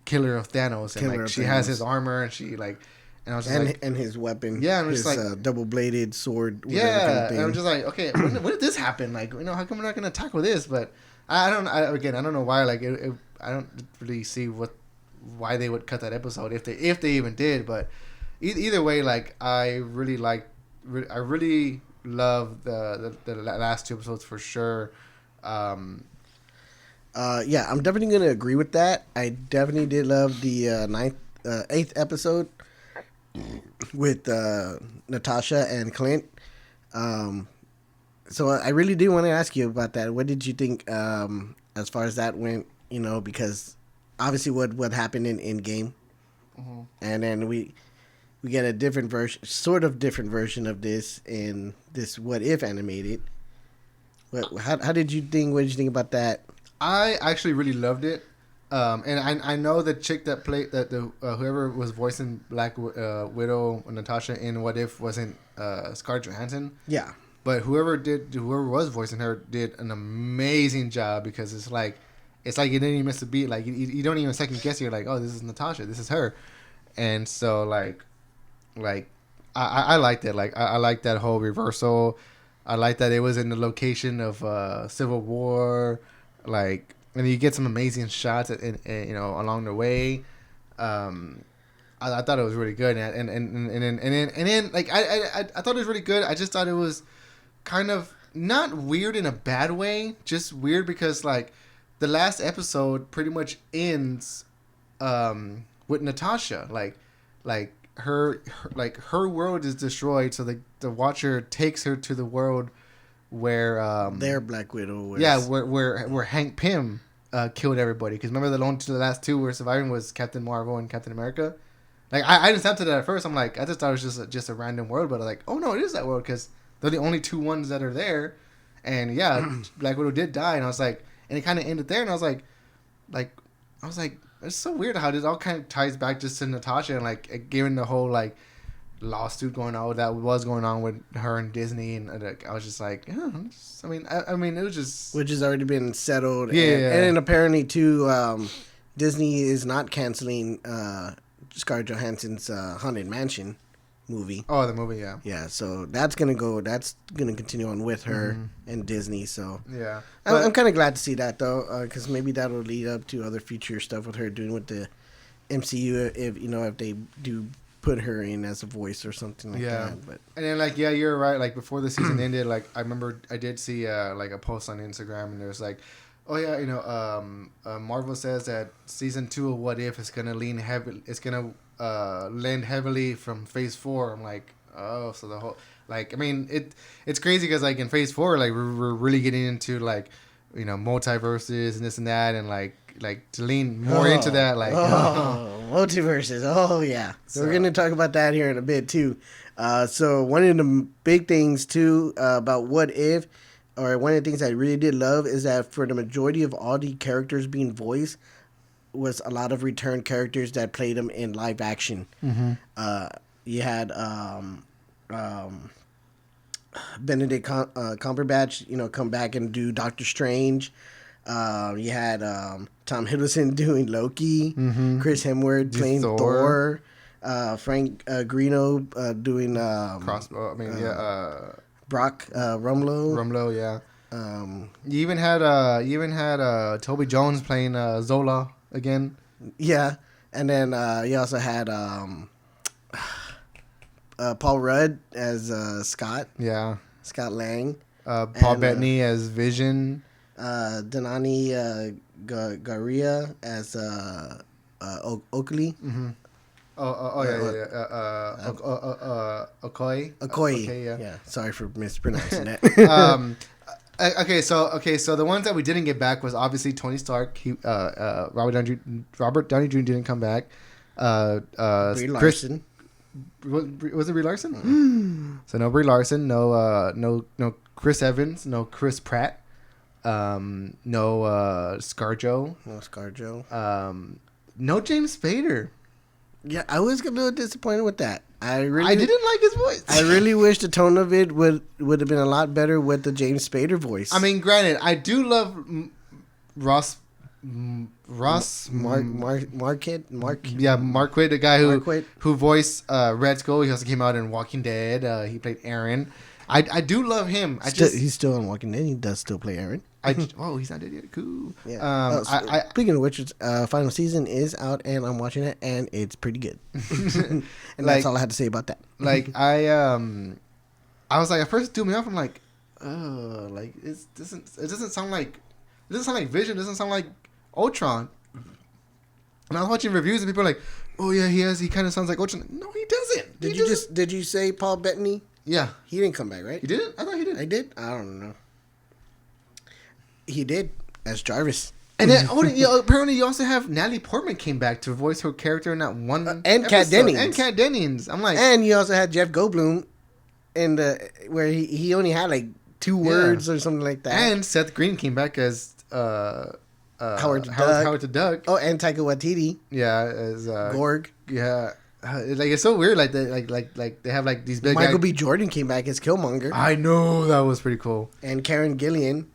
killer of Thanos, and like she has his armor, and she like. And I was just like, and his weapon, yeah, and his like double-bladed sword, yeah. Kind of thing. And I'm just like, okay, when did this happen? Like, how come we're not gonna tackle this? But I don't know why. Like, I don't really see why they would cut that episode if they even did. But either way, like, I really love the last 2 episodes for sure. Yeah, I'm definitely gonna agree with that. I definitely did love the 8th episode with Natasha and Clint. So I really do want to ask you about that. What did you think as far as that went? Because obviously what happened in game, mm-hmm. And then we get a different version, sort of different version of this in this What If animated. How did you think? What did you think about that? I actually really loved it. And I know the chick that played that the whoever was voicing Black Widow Natasha in What If wasn't Scarlett Johansson. Yeah. But whoever was voicing her did an amazing job, because it's like you didn't even miss a beat. Like you don't even second guess. You're like, oh, this is Natasha. This is her. And so like I liked it. Like I liked that whole reversal. I liked that it was in the location of Civil War. Like. And you get some amazing shots, along the way. I thought it was really good, and then like I thought it was really good. I just thought it was kind of not weird in a bad way, just weird because like the last episode pretty much ends with Natasha, like her world is destroyed, so the Watcher takes her to the world where their Black Widow was. Yeah, where Hank Pym killed everybody, because remember the last 2 were surviving was Captain Marvel and Captain America. Like I didn't accept that at first. I'm like, I just thought it was just a random world, but I was like, oh no, it is that world, because they're the only 2 ones that are there. And yeah, Black Widow did die, and I was like, and it kind of ended there, and I was like it's so weird how this all kind of ties back just to Natasha, and like given the whole like lawsuit going on that was going on with her and Disney, and I was just like, yeah, I mean, it was just which has already been settled. Yeah, and apparently too, Disney is not canceling Scarlett Johansson's Haunted Mansion movie. Oh, the movie, yeah. Yeah, so that's gonna continue on with her and Disney. So yeah, I'm kind of glad to see that though, because maybe that'll lead up to other future stuff with her doing with the MCU if they do put her in as a voice or something like that. But and then like you're right. Like before the season ended, like I remember I did see like a post on Instagram, and there was like, oh yeah, Marvel says that season 2 of What If is gonna lean heavy. It's gonna lend heavily from Phase 4. I'm like, oh, so the whole like I mean it's crazy because like in Phase 4 like we're really getting into like multiverses and this and that and like to lean more into that like multiverses. Oh yeah, so we're gonna talk about that here in a bit too. So one of the big things too about What If, or one of the things I really did love is that for the majority of all the characters being voiced was a lot of return characters that played them in live action. You had Benedict Cumberbatch, come back and do Doctor Strange. You had Tom Hiddleston doing Loki, Chris Hemsworth playing Thor, Frank Greeno doing Brock Rumlow. Rumlow, yeah. You even had Toby Jones playing Zola again. Yeah, and then you also had Paul Rudd as Scott. Yeah. Scott Lang. Paul Bettany as Vision. Denani Garia as Oakley. Okoye. Okoye. Yeah. Sorry for mispronouncing that. Okay, so the ones that we didn't get back was obviously Tony Stark. Robert Downey Jr. didn't come back. Brie Larson. Was it Brie Larson? So no Brie Larson, no Chris Evans, no Chris Pratt, no ScarJo. No ScarJo. No James Spader. Yeah, I was a little disappointed with that. I didn't like his voice. I really wish the tone of it would have been a lot better with the James Spader voice. I mean, granted, I do love Ross Marquette. Yeah, Marquette, the guy who voiced Red Skull. He also came out in Walking Dead. He played Aaron. I do love him. He's still in Walking Dead. He does still play Aaron. He's not dead yet. Cool. Yeah. Speaking of which, final season is out, and I'm watching it, and it's pretty good. And that's all I had to say about that. Like I was like, at first it threw me off. I'm like, oh, like it doesn't sound like Vision. It doesn't sound like Ultron. And I was watching reviews, and people are like, oh yeah, he kind of sounds like Ultron. No, he doesn't. Did you say Paul Bettany? Yeah, he didn't come back, right? He didn't. I thought he did. I did. I don't know. He did as Jarvis. And then apparently you also have Natalie Portman came back to voice her character in that one and episode. Kat Dennings. I'm like, and you also had Jeff Goldblum in where he only had like 2 words or something like that. And Seth Green came back as Howard the Duck. Oh, and Taika Waititi. Yeah, as Gorg. Yeah. Like it's so weird, like they have like these big. Michael B. Jordan came back as Killmonger. I know, that was pretty cool. And Karen Gillian,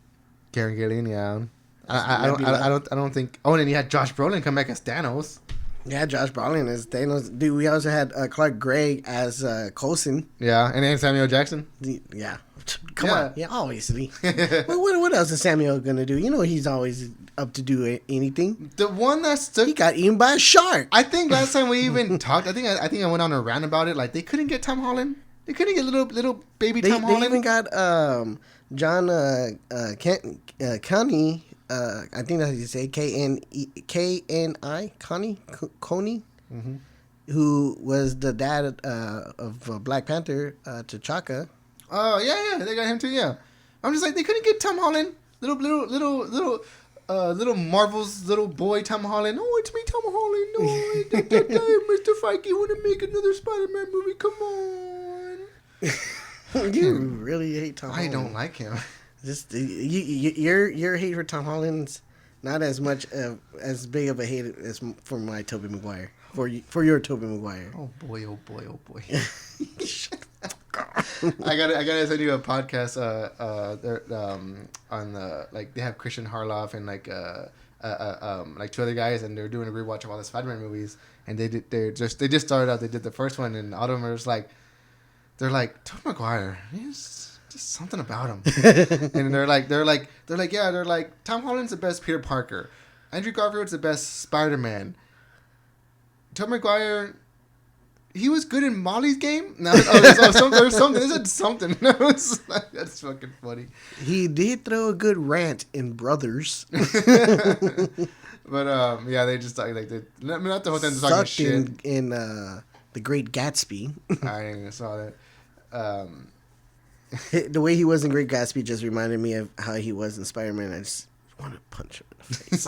yeah. I don't think. Oh, and then you had Josh Brolin come back as Thanos. Yeah, Josh Brolin as Thanos. Dude, we also had Clark Gregg as Coulson. Yeah, and then Samuel Jackson. Yeah, come on. Yeah, obviously. But what else is Samuel gonna do? He's always up to do anything. The one that stuck. He got eaten by a shark. I think last time we even talked, I think I went on a rant about it. Like they couldn't get Tom Holland. They couldn't get little baby Tom Holland. They even got John Connie. I think that's how you say Coney, who was the dad of Black Panther, T'Chaka. Oh yeah, they got him too. Yeah, I'm just like they couldn't get Tom Holland, little Marvel's little boy Tom Holland. Oh, it's me, Tom Holland. No, Mr. Feige, want to make another Spider-Man movie? Come on. You really hate Tom Holland. I don't like him. Just your hate for Tom Holland's Not as much as big of a hate as for my Tobey Maguire. For your Tobey Maguire. Oh boy! Oh boy! Oh boy! I gotta send you a podcast. They're on the like they have Christian Harloff and like two other guys, and they're doing a rewatch of all the Spider-Man movies. And they just started out. They did the first one, and all of them are just like, they're like Tobey Maguire. He's just something about him. And they're like Tom Holland's the best Peter Parker. Andrew Garfield's the best Spider-Man. Tobey Maguire, he was good in Molly's Game. No, there's something. There's something. That's fucking funny. He did throw a good rant in Brothers. But yeah, they just like not the whole time talking shit. In The Great Gatsby. I saw that. The way he was in Great Gatsby just reminded me of how he was in Spider-Man. I just want to punch him in the face.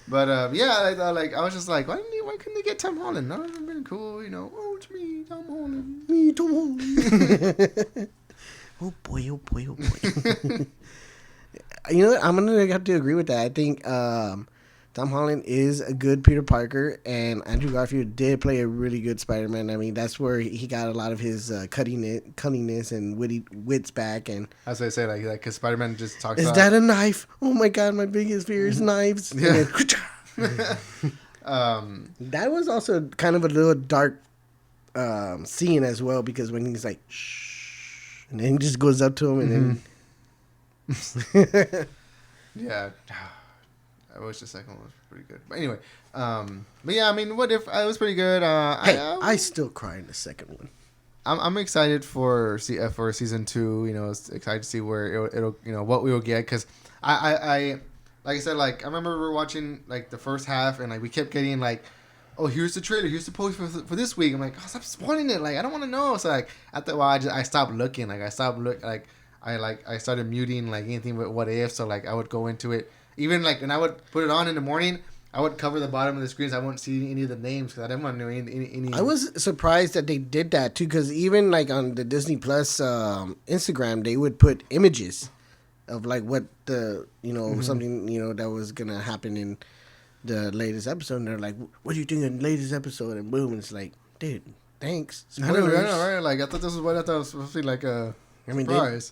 But yeah, I was just like, why couldn't they get Tom Holland? That would have been cool, you know. Oh, it's me, Tom Holland. Me, Tom Holland. Oh boy, oh boy, oh boy. You know what? I'm gonna have to agree with that. I think Tom Holland is a good Peter Parker, and Andrew Garfield did play a really good Spider-Man. I mean, that's where he got a lot of his cunningness and wits back. And that's what I say, like, because Spider-Man just talks. Is that a knife? Oh my God, my biggest fear is knives. Yeah. That was also kind of a little dark scene as well, because when he's like, shh, and then he just goes up to him, and then. Yeah, I wish the second one was pretty good. But anyway, but yeah, I mean, what if it was pretty good? I still cry in the second one. I'm excited for season 2. You know, excited to see where it'll you know what we will get, because I like I said, like I remember we were watching like the first half, and like we kept getting like, oh, here's the trailer, here's the post for this week. I'm like, oh, stop spoiling it, like I don't want to know. So like after a while, I stopped looking. Like I started muting like anything but what if. So like I would go into it, even like when I would put it on in the morning, I would cover the bottom of the screen so I wouldn't see any of the names, because I didn't want to know any. I was surprised that they did that too, because even like on the Disney Plus Instagram, they would put images of like what the something that was gonna happen in the latest episode, and they're like, "What do you think of the latest episode?" And boom, it's like, dude, thanks. Spoilers. I know, right? Like I thought this was what I thought it was supposed to be like a. I mean, like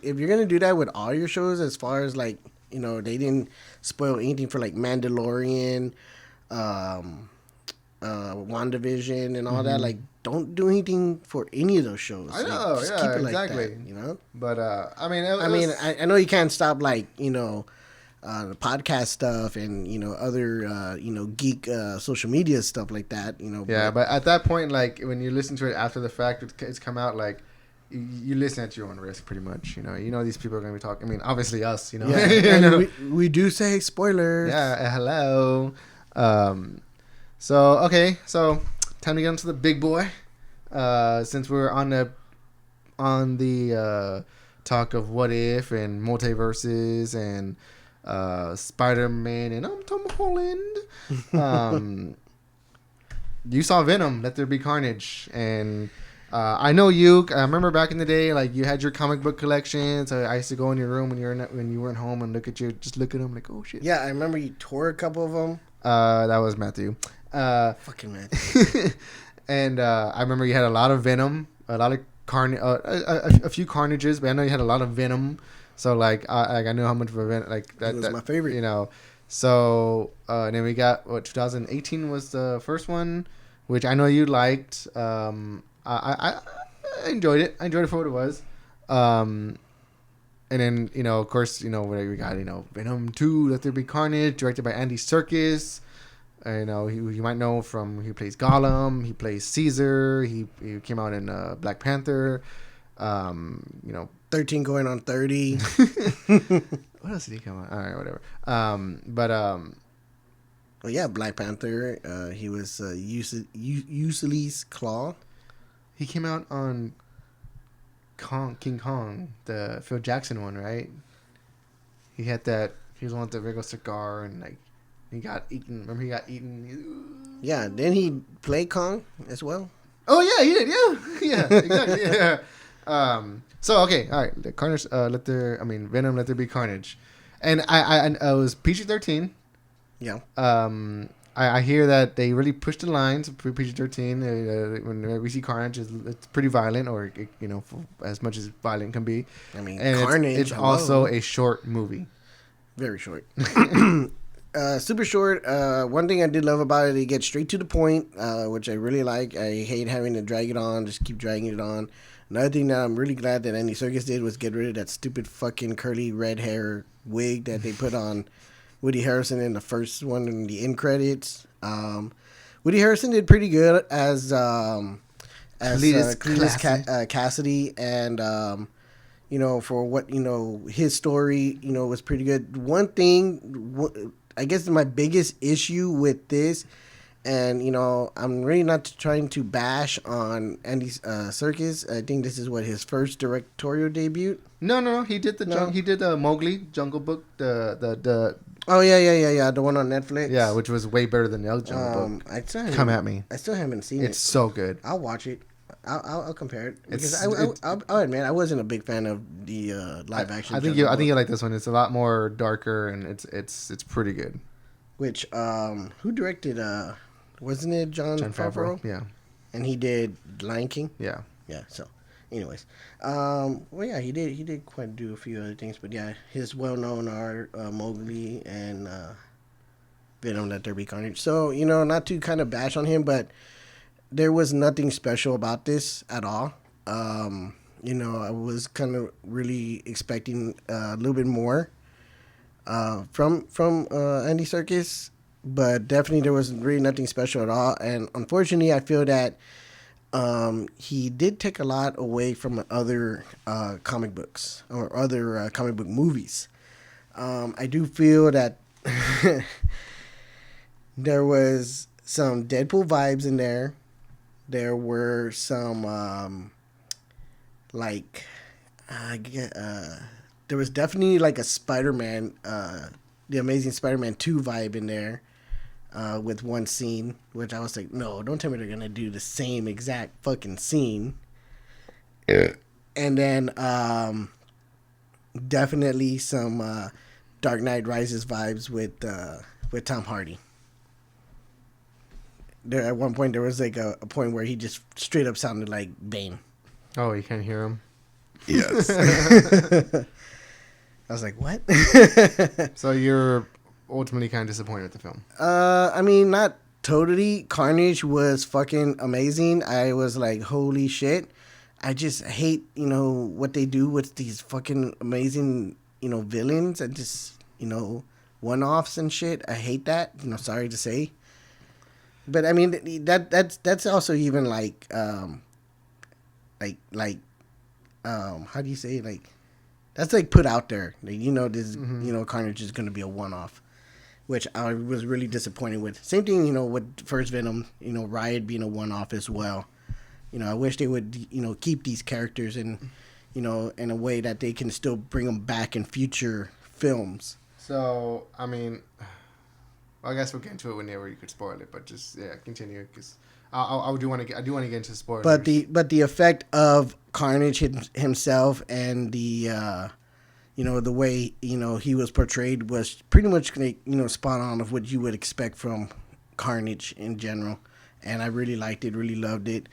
if you're gonna do that with all your shows, as far as like they didn't spoil anything for like Mandalorian, WandaVision, and all that. Like, don't do anything for any of those shows. I know, like, just yeah, keep it exactly. Like that, But I mean, I know you can't stop like the podcast stuff and other geek social media stuff like that. Yeah, but at that point, like when you listen to it after the fact, it's come out, like. You listen at your own risk, pretty much. You know these people are going to be talking. I mean, obviously us. Yeah, and we do say spoilers. Yeah, hello. So time to get into the big boy. Since we're on the talk of what if and multiverses and Spider-Man and Tom Holland. You saw Venom, Let There Be Carnage, and. I know you. I remember back in the day, like you had your comic book collection. So I used to go in your room when you weren't home and look at them, like, oh shit. Yeah, I remember you tore a couple of them. That was Matthew. Fucking Matthew. And I remember you had a lot of Venom, a lot of a few Carnages, but I know you had a lot of Venom. So like I know how much of a Venom, like that. It was my favorite. So and then we got 2018 was the first one, which I know you liked. I enjoyed it. I enjoyed it for what it was. And then, of course, whatever we got, Venom 2, Let There Be Carnage, directed by Andy Serkis. You might know from, he plays Gollum, he plays Caesar, he came out in Black Panther. 13 going on 30. What else did he come on? All right, whatever. Well, yeah, Black Panther. He was Ulysses Claw. He came out on King Kong, the Phil Jackson one, right? He had that. He was the one with the regular cigar, and like he got eaten. Remember, he got eaten. Yeah. Then he played Kong as well. Oh yeah, he did. Yeah, exactly. Yeah. So okay, all right. The Carnage. Venom. Let There Be Carnage. And I was PG-13. Yeah. I hear that they really pushed the lines for PG-13. When we see Carnage, it's pretty violent, or as much as violent can be. I mean, and Carnage. It's also a short movie. Very short. Super short. One thing I did love about it gets straight to the point, which I really like. I hate having to drag it on, just keep dragging it on. Another thing that I'm really glad that Andy Serkis did was get rid of that stupid fucking curly red hair wig that they put on Woody Harrelson in the first one in the end credits. Woody Harrelson did pretty good as Cletus Cassidy, and for what his story was pretty good. One thing, I guess my biggest issue with this, and I'm really not trying to bash on Andy Serkis. I think this is his first directorial debut. No, he did he did Mowgli Jungle Book, the Oh yeah, the one on Netflix. Yeah, which was way better than the other Jungle Book. Come at me. I still haven't seen it. It's so good. I'll watch it. I'll compare it because I'll admit I wasn't a big fan of the live action. I think you like this one. It's a lot more darker and it's pretty good. Which who directed? Wasn't it Jon Favreau? Yeah, and he did Lion King. Yeah. So, anyways, well, yeah, he did quite do a few other things, but yeah, his well known are Mowgli and Venom, Let There Be Carnage. So not to kind of bash on him, but there was nothing special about this at all. I was kind of really expecting a little bit more from Andy Serkis, but definitely there was really nothing special at all. And unfortunately, I feel that he did take a lot away from other comic books or other comic book movies. I do feel that there was some Deadpool vibes in there. There were some there was definitely like a Spider-Man, the Amazing Spider-Man 2 vibe in there with one scene, which I was like, no, don't tell me they're going to do the same exact fucking scene. Yeah. And then definitely some Dark Knight Rises vibes with Tom Hardy. There at one point there was like a point where he just straight up sounded like Bane. Oh, you can't hear him? Yes. I was like, what? So you're ultimately kind of disappointed with the film? I mean, not totally. Carnage was fucking amazing. I was like, holy shit. I just hate, what they do with these fucking amazing, villains and just, one-offs and shit. I hate that. Sorry to say. But I mean, that's also even like how do you say, like, that's like put out there. Like, this Carnage is gonna be a one-off, which I was really disappointed with. Same thing, with first Venom, Riot being a one-off as well. I wish they would, keep these characters in a way that they can still bring them back in future films. So, I mean, I guess we'll get into it whenever you could spoil it, but just continue because I do want to get into spoilers. But the effect of Carnage himself and the the way he was portrayed was pretty much spot on of what you would expect from Carnage in general, and I really liked it, really loved it.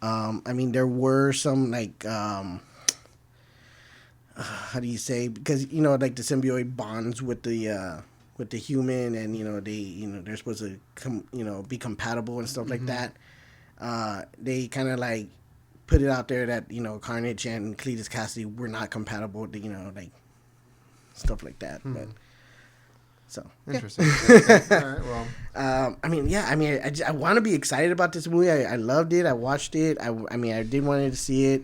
I mean, there were some like how do you say, because like the symbiote bonds with the human, and they're supposed to be compatible and stuff like that. They kind of like put it out there that Carnage and Cletus Cassidy were not compatible, like stuff like that. But so interesting. Yeah. All right, well, I want to be excited about this movie. I loved it. I watched it. I did want to see it.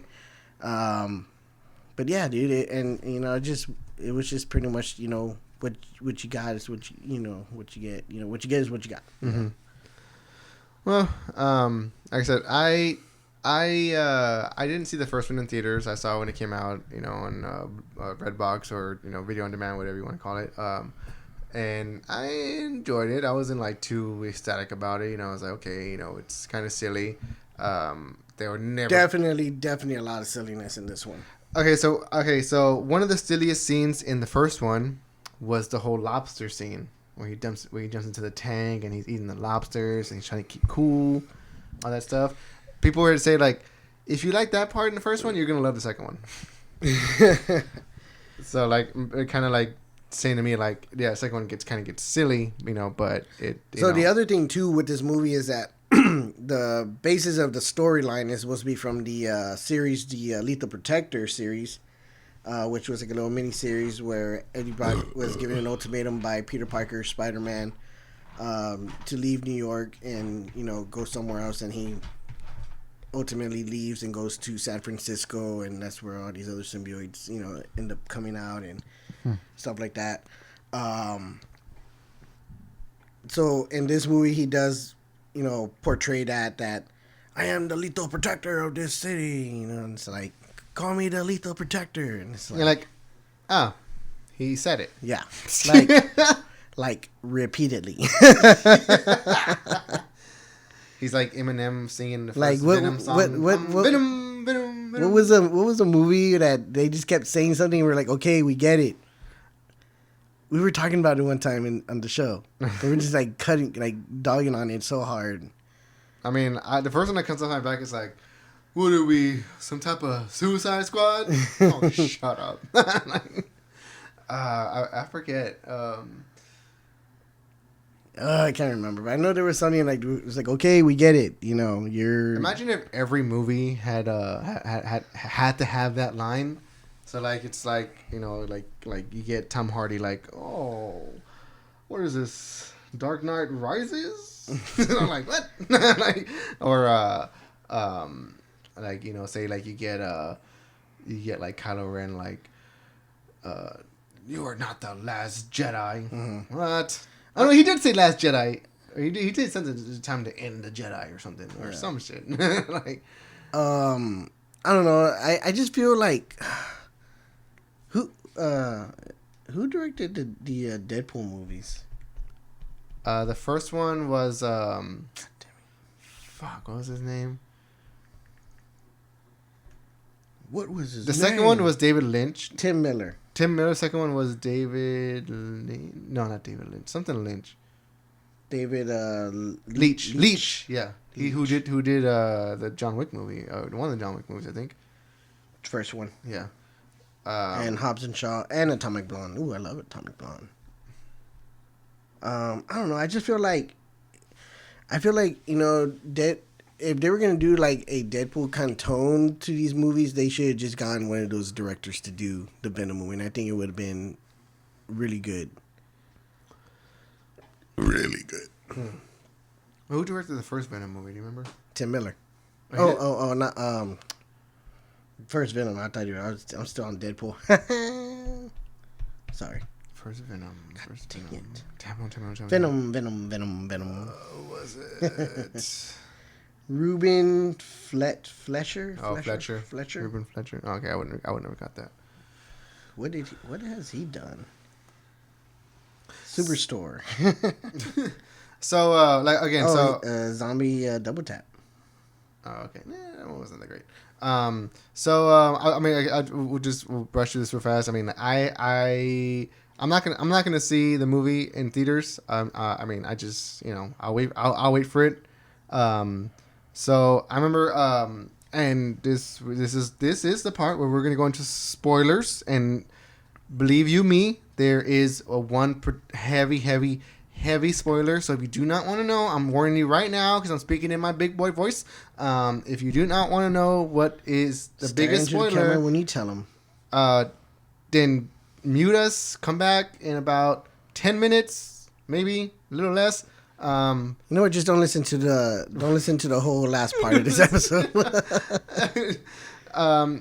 But yeah, dude, it was just pretty much what you got is what what you get. What you get is what you got. Mm-hmm. Well, like I said, I didn't see the first one in theaters. I saw it when it came out, on Redbox or video on demand, whatever you want to call it. And I enjoyed it. I wasn't like too ecstatic about it. I was like, okay, it's kind of silly. They were never definitely a lot of silliness in this one. Okay, so one of the silliest scenes in the first one was the whole lobster scene where he jumps into the tank and he's eating the lobsters and he's trying to keep cool, all that stuff. People were to say like, if you like that part in the first one, you're gonna love the second one. So like, kind of like saying to me like, yeah, the second one gets silly, but it. The other thing too with this movie is that the basis of the storyline is supposed to be from the series, the Lethal Protector series, which was like a little mini series where Eddie Brock was given an ultimatum by Peter Parker, Spider-Man, to leave New York and go somewhere else, and he ultimately leaves and goes to San Francisco, and that's where all these other symbiotes end up coming out and stuff like that. So in this movie he does portray that I am the lethal protector of this city, and it's like, call me the lethal protector, and it's like, you're like, oh, he said it. Yeah, like repeatedly. He's like Eminem singing the first like Venom song. What Venom. What was the movie that they just kept saying something and we're like, okay, we get it. We were talking about it one time on the show. They were just like dogging on it so hard. I mean, the first one that comes off my back is like, what are we, some type of Suicide Squad? Oh, shut up. I forget. I can't remember, but I know there was something like, it was like, okay, we get it. You're. Imagine if every movie had to have that line. So like it's like like you get Tom Hardy like, oh, what is this, Dark Knight Rises? I'm like, what? Like, or like say like you get like Kylo Ren like, you are not the last Jedi. Mm-hmm. What? I don't know. He did say Last Jedi. He did something. It's time to end the Jedi or something or some shit. Like, I don't know. I just feel like who directed the Deadpool movies? The first one was what was his name? What was his name? The name? second one was David Lynch. Tim Miller. The second one was David No, not David Lynch. Something Lynch. David Leitch. Yeah. He who did the John Wick movie. One of the John Wick movies, I think. First one. Yeah. And Hobbs and Shaw and Atomic Blonde. Ooh, I love Atomic Blonde. I don't know. I just feel like if they were gonna do like a Deadpool kind of tone to these movies, they should have just gotten one of those directors to do the Venom movie, and I think it would have been really good. Really good. Who directed the first Venom movie? Do you remember? Tim Miller. Oh, not first Venom. I thought I'm still on Deadpool. Sorry. First Venom. First Venom. Venom. Was it? Ruben Fletcher. Oh, Fletcher. Ruben Fletcher. Oh, okay, I would never got that. What has he done? Superstore. So, like again, Zombie Double Tap. Oh, okay. That one wasn't that great. I mean, we'll brush through this real fast. I mean, I'm not gonna see the movie in theaters. I mean, I just I'll wait for it. So I remember, and this is the part where we're gonna go into spoilers, and believe you me, there is one heavy spoiler. So if you do not want to know, I'm warning you right now because I'm speaking in my big boy voice. If you do not want to know what is the biggest spoiler, when you tell them, then mute us. Come back in about 10 minutes, maybe a little less. You know what? Just don't listen to the whole last part of this episode.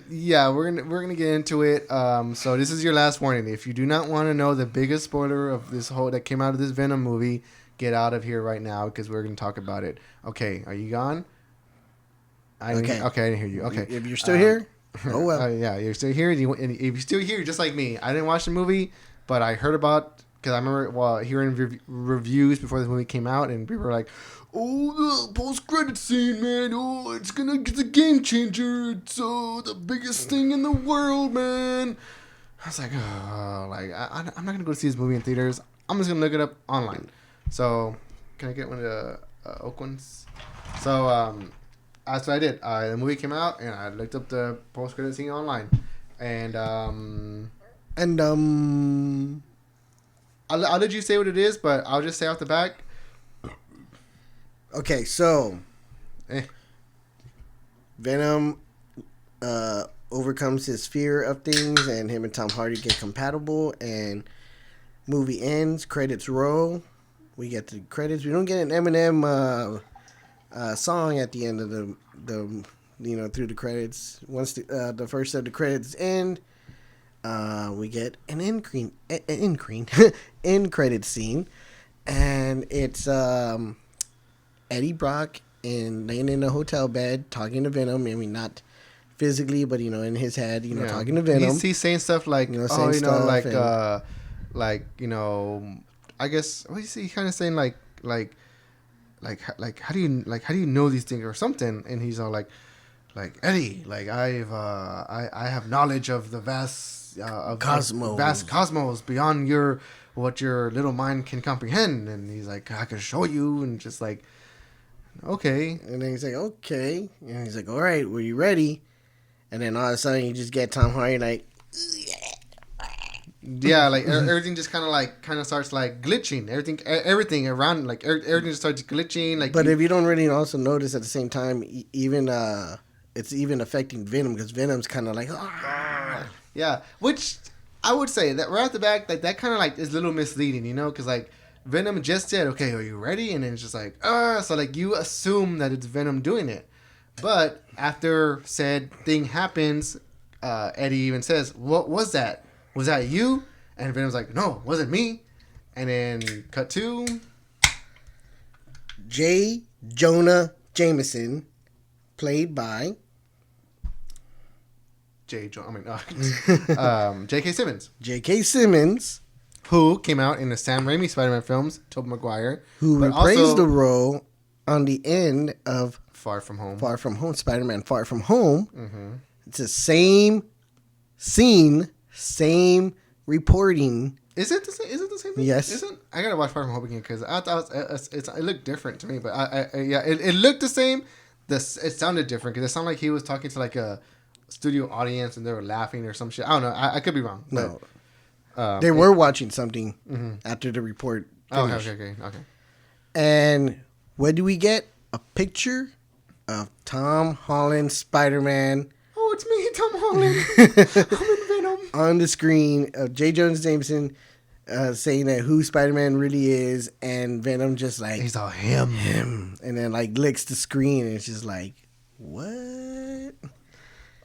Yeah, we're gonna get into it. So this is your last warning. If you do not want to know the biggest spoiler of this whole that came out of this Venom movie, get out of here right now because we're gonna talk about it. Okay, are you gone? Okay, I didn't hear you. Okay, if you're still here, oh well. Yeah, you're still here. And if you're still here, just like me, I didn't watch the movie, but I heard about because I remember hearing reviews before this movie came out, and people were like, "Oh, the post-credit scene, man! Oh, it's a game changer! It's the biggest thing in the world, man!" I was like, oh, like I'm not gonna go see this movie in theaters. I'm just gonna look it up online. So, can I get one of the oak ones? So, that's what I did. The movie came out, and I looked up the post-credit scene online, and I'll let you say what it is, but I'll just say off the back. Okay, so Venom overcomes his fear of things, and him and Tom Hardy get compatible, and movie ends, credits roll. We get the credits. We don't get an Eminem song at the end of the through the credits. Once the first of the credits end, we get an end credit scene, and it's Eddie Brock laying in a hotel bed talking to Venom. I mean, not physically, but in his head, talking to Venom. He's saying stuff like, I guess what is he kind of saying like how do you know these things or something? And he's all like Eddie, like I have knowledge of the vast cosmos beyond what your little mind can comprehend. And he's like, I can show you, and just like, okay. And then he's like, okay, and he's like, all right, were you ready? And then all of a sudden you just get Tom Hardy like, yeah, like everything just kind of starts like glitching. Everything around, like everything just starts glitching. Like, but if you don't really also notice at the same time, even it's even affecting Venom, because Venom's kind of like, yeah, which I would say that right off the back, like that kind of like is a little misleading, because like Venom just said, okay, are you ready? And then it's just like, so like you assume that it's Venom doing it, but after said thing happens, Eddie even says, what was that? Was that you? And Venom's like, no, it wasn't me. And then cut to J. Jonah Jameson, played by J.K. Simmons. J.K. Simmons, who came out in the Sam Raimi Spider-Man films, Tobey Maguire. Who reprised the role on the end of Far From Home, Spider-Man Far From Home. Mm-hmm. It's the same scene, same reporting. Is it the same thing? Yes. I gotta watch Far From Home again, because I thought it looked different to me. But it looked the same. It sounded different, because it sounded like he was talking to like a studio audience and they were laughing or some shit. I don't know. I could be wrong. No. But, they were watching something after the report finished. Okay. And what do we get? A picture of Tom Holland Spider-Man. Oh, it's me, Tom Holland. I'm in Venom. On the screen of J. Jonah Jameson saying that who Spider-Man really is, and Venom just like, he's all him, and then like licks the screen, and it's just like, what?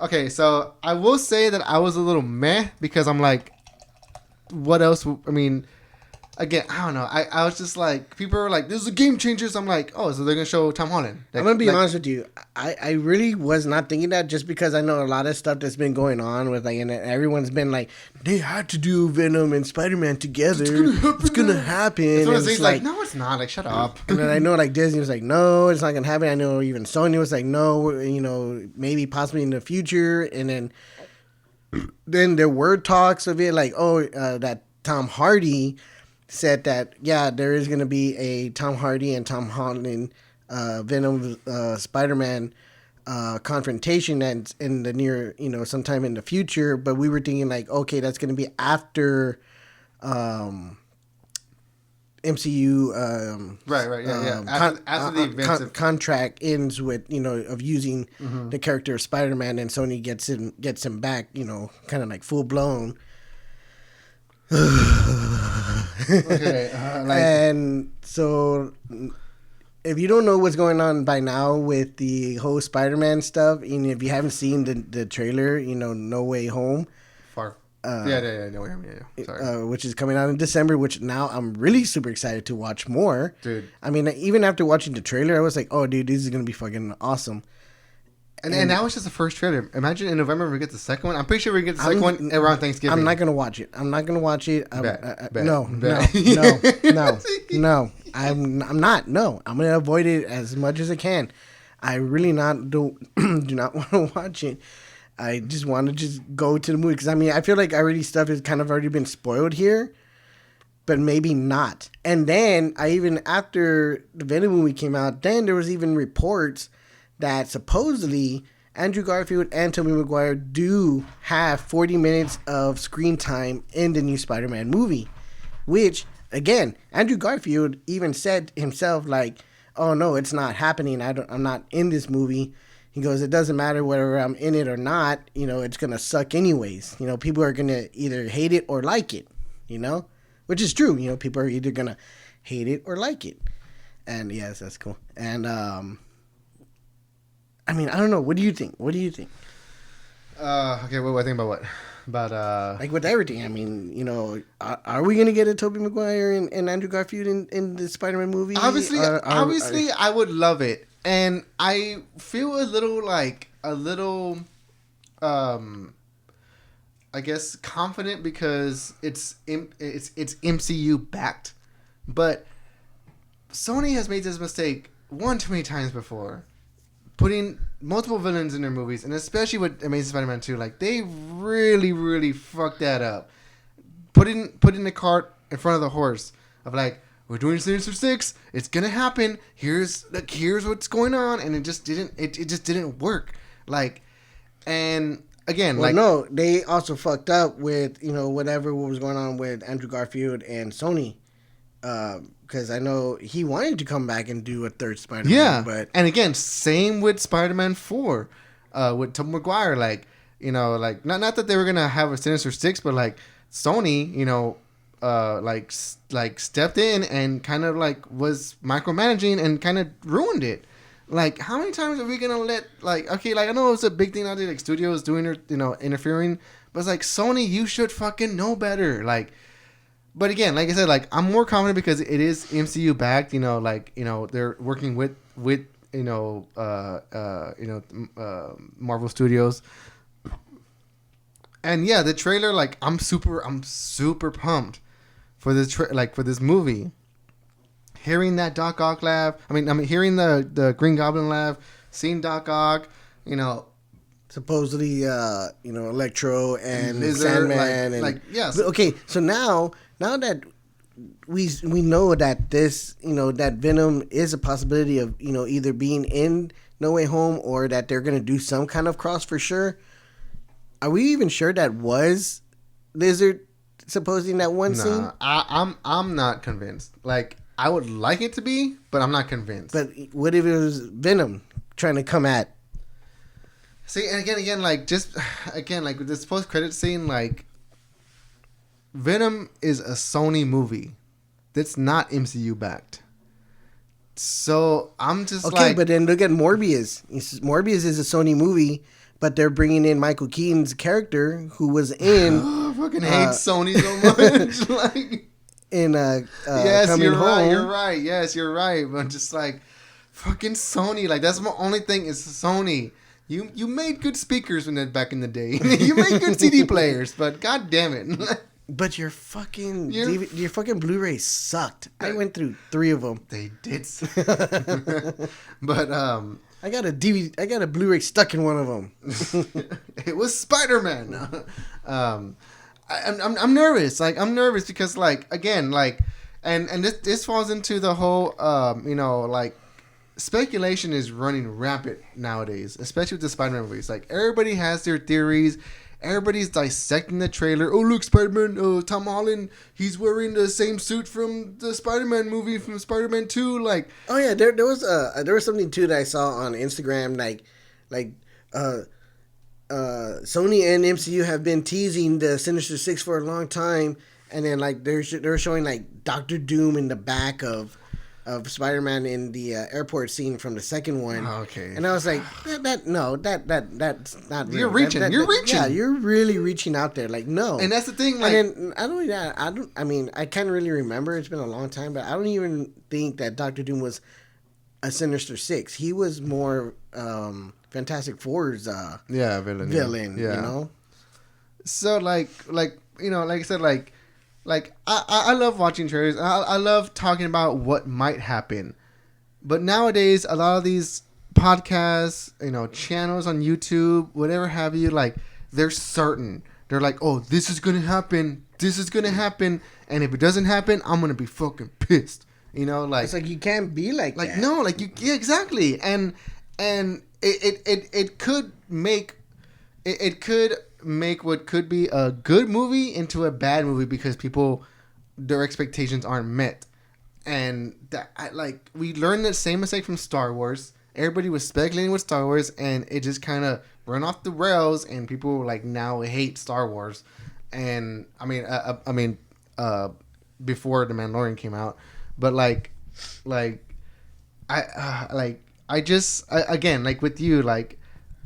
Okay, so I will say that I was a little meh, because I'm like, what else? I mean, again, I don't know. I was just like, people are like, this is a game changer. So I'm like, oh, so they're going to show Tom Holland. Like, I'm going to be honest with you. I really was not thinking that, just because I know a lot of stuff that's been going on with, like, and everyone's been like, they had to do Venom and Spider-Man together. It's going to happen. It's one of those like, no, it's not. Like, shut up. And then I know, like, Disney was like, no, it's not going to happen. I know even Sony was like, no, maybe possibly in the future. And then there were talks of it, like, that Tom Hardy said that, yeah, there is going to be a Tom Hardy and Tom Holland Venom Spider-Man confrontation that's in the near, sometime in the future. But we were thinking like, okay, that's going to be after MCU right, yeah. After the events contract ends with, of using the character of Spider-Man, and Sony gets him back, kind of like full blown. Okay, and so if you don't know what's going on by now with the whole Spider-Man stuff, and if you haven't seen the trailer, No Way Home, No Way Home, yeah. Sorry. Which is coming out in December, which now I'm really super excited to watch more. Dude, I mean, even after watching the trailer, I was like, oh, dude, this is gonna be fucking awesome. And that was just the first trailer. Imagine in November we get the second one. I'm pretty sure we get the second one around Thanksgiving. I'm not gonna watch it. No. I'm not. No, I'm gonna avoid it as much as I can. I really do not want to watch it. I just want to just go to the movie because I mean I feel like stuff has kind of already been spoiled here, but maybe not. And then after the Venom movie came out, then there was even reports that supposedly Andrew Garfield and Tobey Maguire do have 40 minutes of screen time in the new Spider-Man movie, which again, Andrew Garfield even said himself like, "Oh no, it's not happening. I'm not in this movie." He goes, "It doesn't matter whether I'm in it or not. You know, it's gonna suck anyways. You know, people are gonna either hate it or like it. You know, which is true. You know, people are either gonna hate it or like it." And yes, that's cool. And I mean, I don't know. What do you think? Okay, what do I think about what? About like with everything. I mean, you know, are we gonna get a Tobey Maguire and Andrew Garfield in the Spider-Man movie? Obviously, I would love it, and I feel a little, I guess confident because it's MCU backed, but Sony has made this mistake one too many times before. Putting multiple villains in their movies, and especially with Amazing Spider-Man 2, like they really, really fucked that up. Putting the cart in front of the horse of like, we're doing Sinister Six, it's gonna happen. Here's what's going on, and it just didn't work. Like, and again, no, they also fucked up with what was going on with Andrew Garfield and Sony. Because I know he wanted to come back and do a third Spider-Man. Yeah, but and again, same with Spider-Man 4, with Tobey Maguire. Like, like not that they were gonna have a Sinister Six, but like Sony, like stepped in and kind of like was micromanaging and kind of ruined it. Like, how many times are we gonna let I know it's a big thing out there, like studios doing interfering, but it's like Sony, you should fucking know better. Like. But again, like I said, like I'm more confident because it is MCU backed. They're working with Marvel Studios, and yeah, the trailer, like I'm super pumped for this for this movie. Hearing that Doc Ock laugh, hearing the Green Goblin laugh, seeing Doc Ock, supposedly Electro and Lizard, Sandman yes. Okay, so now that we know that this that Venom is a possibility of either being in No Way Home or that they're gonna do some kind of cross for sure. Are we even sure that was Lizard supposing that one scene? I'm not convinced. Like I would like it to be, but I'm not convinced. But what if it was Venom trying to come at? See, and again, like just again, like with this post-credit scene, like Venom is a Sony movie that's not MCU backed. So I'm just okay, but then look at Morbius. Morbius is a Sony movie, but they're bringing in Michael Keaton's character who was in. I fucking hate Sony so much. Like in yes, Coming you're Home. right. You're right. Yes, you're right. But just like fucking Sony, like that's my only thing is Sony. You made good speakers back in the day. You made good CD players, but god damn it. But your fucking Blu-ray sucked. I went through 3 of them. They did. But I got a DVD. I got a Blu-ray stuck in one of them. It was Spider-Man. I'm nervous. Like I'm nervous because again and this falls into the whole speculation is running rampant nowadays, especially with the Spider-Man movies. Like everybody has their theories. Everybody's dissecting the trailer. Oh, look, Spider-Man, Tom Holland, he's wearing the same suit from the Spider-Man movie from Spider-Man 2. Like, oh yeah, there was something too that I saw on Instagram. Sony and MCU have been teasing the Sinister Six for a long time, and then they're showing Doctor Doom in the back of Spider-Man in the airport scene from the second one. Okay. And I was like, that's not real. You're reaching. You're reaching. Yeah, you're really reaching out there. Like, no. And that's the thing. Like, and then I can't really remember. It's been a long time, but I don't even think that Doctor Doom was a Sinister Six. He was more Fantastic Four's villain. Yeah. So like I said, I love watching trailers. I love talking about what might happen. But nowadays, a lot of these podcasts, channels on YouTube, whatever have you, like they're certain. They're like, oh, this is gonna happen. This is gonna happen, and if it doesn't happen, I'm gonna be fucking pissed. Like it's like you can't be like that. No, like yeah, exactly, and it could make what could be a good movie into a bad movie because their expectations aren't met, and we learned the same mistake from Star Wars. Everybody was speculating with Star Wars, and it just kind of ran off the rails, and people now hate Star Wars. And I mean, before The Mandalorian came out, but again, like with you, like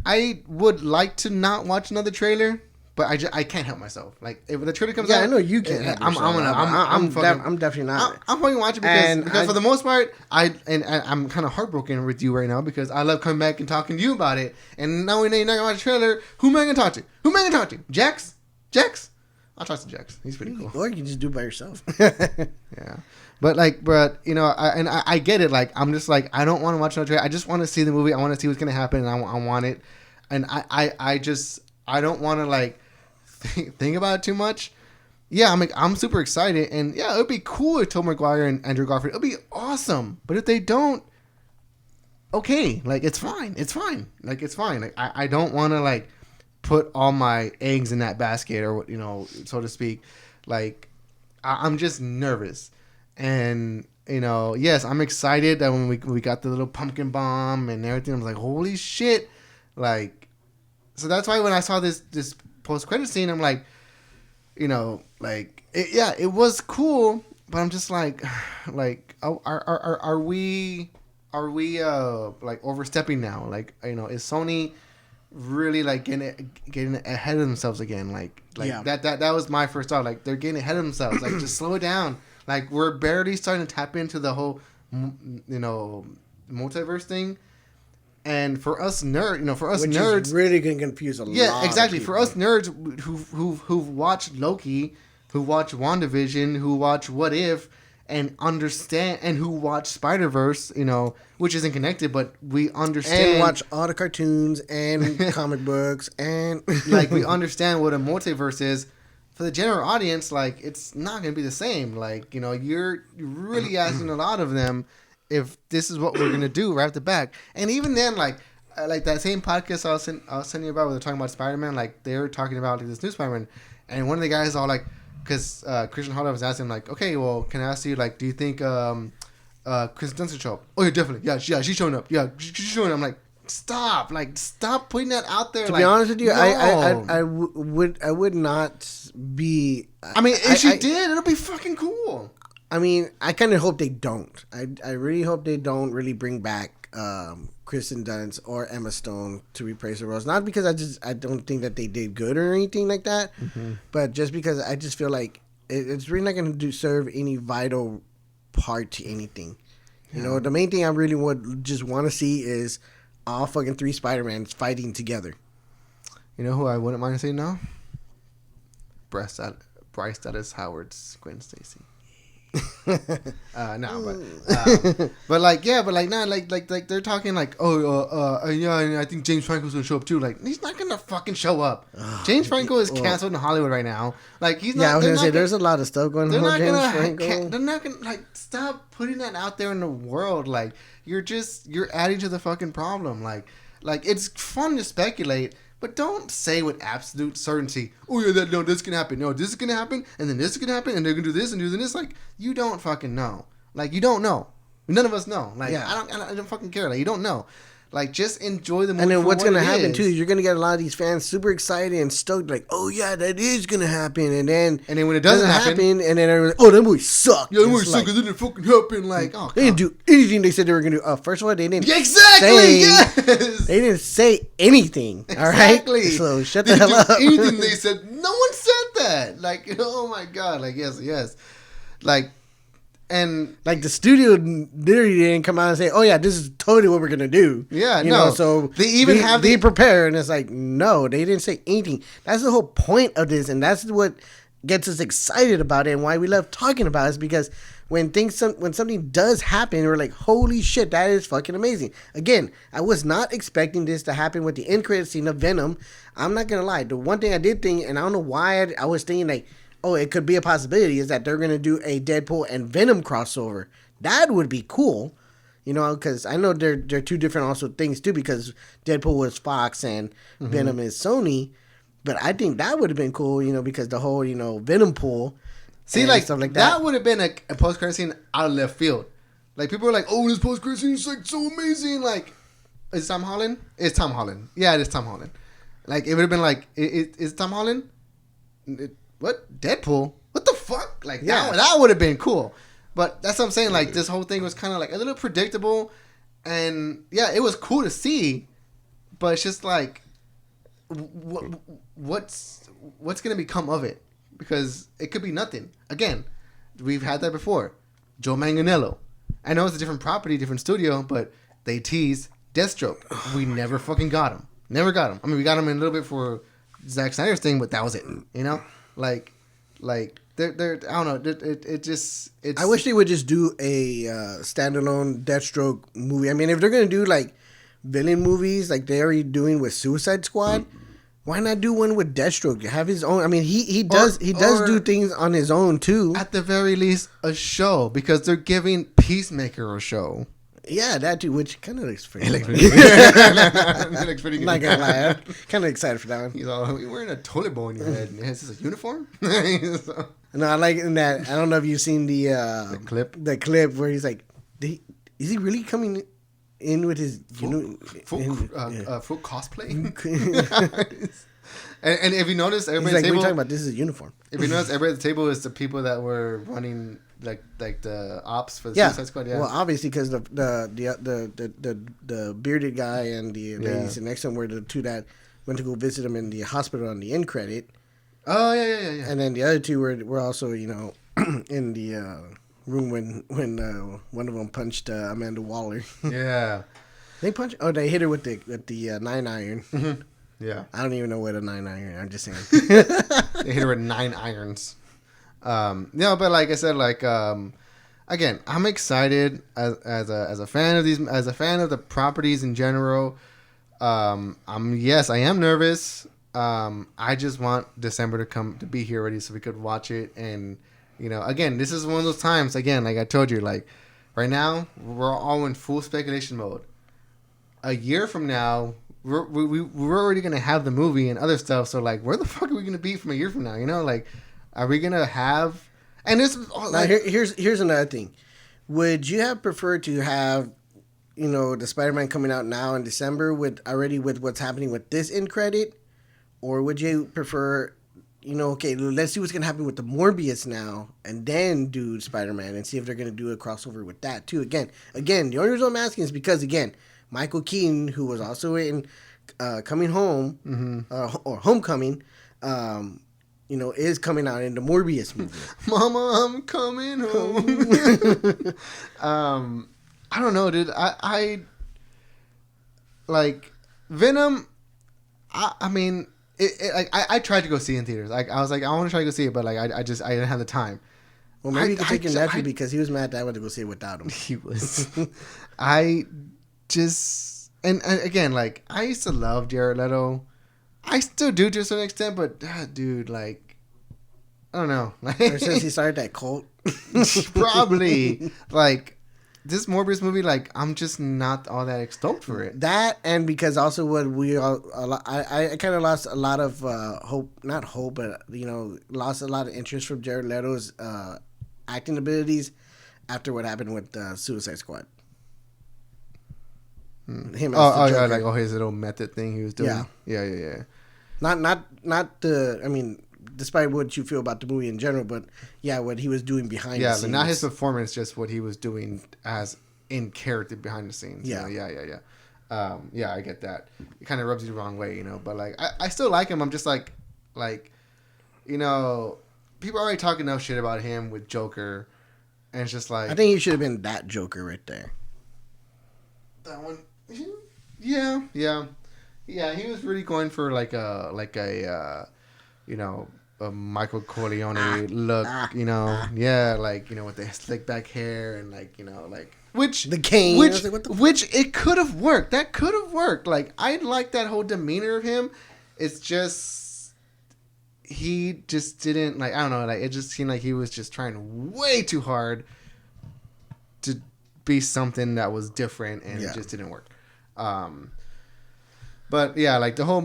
I would like to not watch another trailer, but I can't help myself. Like if the trailer comes out, I know you can't. I'm definitely not. I'm fucking watching because for the most part, I'm kind of heartbroken with you right now because I love coming back and talking to you about it. And now we know you're not gonna watch a trailer. Who am I gonna talk to? Jax? I'll talk to Jax. He's pretty cool. Or you can just do it by yourself. Yeah. But I get it. Like I'm just like I don't want to watch another trailer. I just want to see the movie. I want to see what's gonna happen. And I want it. And I don't want to think about it too much. Yeah, I'm super excited, and yeah, it would be cool if Tobey Maguire and Andrew Garfield. It would be awesome. But if they don't, okay, it's fine. It's fine. It's fine. Like I don't want to put all my eggs in that basket, or so to speak. I'm just nervous, and yes, I'm excited that when we got the little pumpkin bomb and everything, I was like, holy shit, so that's why when I saw this post-credit scene, I'm like, it was cool, but I'm just like, are we overstepping now? Is Sony really getting ahead of themselves again? Yeah. That was my first thought. They're getting ahead of themselves. Just slow it down. We're barely starting to tap into the whole, multiverse thing. And for us nerds, is really gonna confuse a lot. Yeah, exactly. For us nerds who've watched Loki, who watched WandaVision, who watched What If, and understand, and who watch Spider-Verse, which isn't connected, but we understand. And watch all the cartoons and comic books, and we understand what a multiverse is. For the general audience, it's not going to be the same. You're really asking a lot of them if this is what we're going to do right at the back. And even then, that same podcast I was telling you about where they're talking about Spider-Man, they were talking about this new Spider-Man, and one of the guys all because Christian Holder was asking him okay, well, can I ask you do you think Kristen Dunst will show up? Oh yeah, definitely, yeah, she's showing up, yeah, she's showing up. I'm like, stop putting that out there. To be honest with you, no. I would not be. I mean, if she did, it'll be fucking cool. I mean, I kind of hope they don't. I really hope they don't really bring back Kristen Dunst or Emma Stone to reprise the roles. Not because I don't think that they did good or anything like that, but just because I just feel like it's really not going to serve any vital part to anything. Yeah. The main thing I really would just want to see is all fucking 3 Spider-Mans fighting together. You know who I wouldn't mind seeing now? Bryce Dallas Howard's Gwen Stacy. No, but they're talking I think James Franco's gonna show up too. He's not gonna fucking show up. James Franco is canceled in Hollywood right now. He's not. Yeah, I was gonna say there's a lot of stuff going on with James Franco. They're not gonna stop putting that out there in the world. You're adding to the fucking problem. It's fun to speculate. But don't say with absolute certainty, oh yeah, this can happen. No, this is gonna happen, and then this is gonna happen, and they're gonna do this and do this. You don't fucking know. You don't know. None of us know. I don't fucking care. You don't know. Just enjoy the movie. And then what's gonna happen too is you're gonna get a lot of these fans super excited and stoked, oh yeah, that is gonna happen, and then when it doesn't happen, and then everyone's oh, that movie sucked. Yeah, that movie sucked. It didn't fucking happen. They didn't do anything they said they were gonna do. First of all, they didn't yes. They didn't say anything. All right, exactly. So shut the hell up. Anything they said, no one said that. Oh my god, yes. And the studio literally didn't come out and say, "Oh yeah, this is totally what we're gonna do." Yeah, you know. So they prepare, and it's no, they didn't say anything. That's the whole point of this, and that's what gets us excited about it and why we love talking about it is because when something does happen, we're like, holy shit, that is fucking amazing. Again, I was not expecting this to happen with the end credit scene of Venom. I'm not gonna lie. The one thing I did think, and I don't know why I was thinking like, oh, it could be a possibility, is that they're gonna do a Deadpool and Venom crossover. That would be cool. You know, because I know they're two different also things too, because Deadpool was Fox and Venom is Sony. But I think that would have been cool, you know, because the whole, you know, Venom pool. See, like, stuff like that would have been a post-credit scene out of left field. Like, people were like, oh, this post-credit scene is, like, so amazing. Like, is Tom Holland? It's Tom Holland. Yeah, it is Tom Holland. Like, it would have been like, is Tom Holland? What? Deadpool? What the fuck? Like, that would have been cool. But that's what I'm saying. Like, this whole thing was kind of, like, a little predictable. And, yeah, it was cool to see. But it's just, like, what's going to become of it? Because it could be nothing. Again, we've had that before. Joe Manganiello. I know it's a different property, different studio, but they teased Deathstroke. We never fucking got him. Never got him. I mean, we got him in a little bit for Zack Snyder's thing, but that was it. You know? Like they're I don't know. It just... I wish they would just do a standalone Deathstroke movie. I mean, if they're going to do, like, villain movies like they're already doing with Suicide Squad... Why not do one with Deathstroke? Have his own. I mean, he does do things on his own too. At the very least, a show, because they're giving Peacemaker a show. Yeah, that too, which kind of looks pretty. It looks pretty good. Not gonna lie, I'm kind of excited for that one. He's all, you're wearing a toilet bowl in your head. Is this a uniform? So. No, I like that. I don't know if you've seen the clip where he's like, is he really coming in with his full cosplay? and if you notice, everybody like, at the table, we're talking about this is a uniform. If you notice, everybody at the table is the people that were running like the ops for the Suicide Squad. Yeah. Well, obviously, because the bearded guy and the lady sitting next to him were the two that went to go visit him in the hospital on the end credit. Oh yeah. And then the other two were also, you know, in the room when one of them punched Amanda Waller. Yeah. They punched. Oh, they hit her with the 9 iron. Mm-hmm. Yeah. I don't even know what a 9 iron. I'm just saying. They hit her with 9 irons. But like I said, like again, I'm excited as a fan of these, as a fan of the properties in general. I am nervous. I just want December to be here already so we could watch it. And you know, again, this is one of those times. Again, like I told you, like right now we're all in full speculation mode. A year from now, we're already gonna have the movie and other stuff. So like, where the fuck are we gonna be from a year from now? You know, like, are we gonna have? And this like, here's another thing. Would you have preferred to have, you know, the Spider-Man coming out now in December with what's happening with this end credit, or would you prefer, you know, okay, let's see what's gonna happen with the Morbius now, and then do Spider-Man and see if they're gonna do a crossover with that too. Again, the only reason I'm asking is because again, Michael Keaton, who was also in Coming Home or Homecoming, you know, is coming out in the Morbius movie. Mama, I'm coming home. I don't know, dude. I like Venom. I mean, I tried to go see it in theaters. Like I was like, I want to try to go see it, but like I didn't have the time. Well, maybe you could take your nephew because he was mad that I went to go see it without him. He was. And again, like I used to love Jared Leto. I still do to a certain extent, but dude, like I don't know. Or since he started that cult, probably like this Morbius movie. Like I'm just not all that stoked for it. That and because also what I kind of lost a lot of hope, not hope, but you know, lost a lot of interest from Jared Leto's acting abilities after what happened with Suicide Squad. Him as like his little method thing he was doing. Yeah. Not the. I mean, despite what you feel about the movie in general, but yeah, what he was doing behind the scenes. Yeah, but not his performance, just what he was doing as in character behind the scenes. Yeah, you know? Yeah, I get that. It kind of rubs you the wrong way, you know. But like, I still like him. I'm just like, you know, people are already talking enough shit about him with Joker, and it's just like, I think he should have been that Joker right there. That one. Yeah. He was really going for like a you know, a Michael Corleone look, you know, yeah, like, you know, with the slick back hair and like, you know, like which the cane, which like, what the which it could have worked. That could have worked. Like I like that whole demeanor of him. It's just he just didn't like. I don't know. Like it just seemed like he was just trying way too hard to be something that was different, and it just didn't work. But yeah, like the whole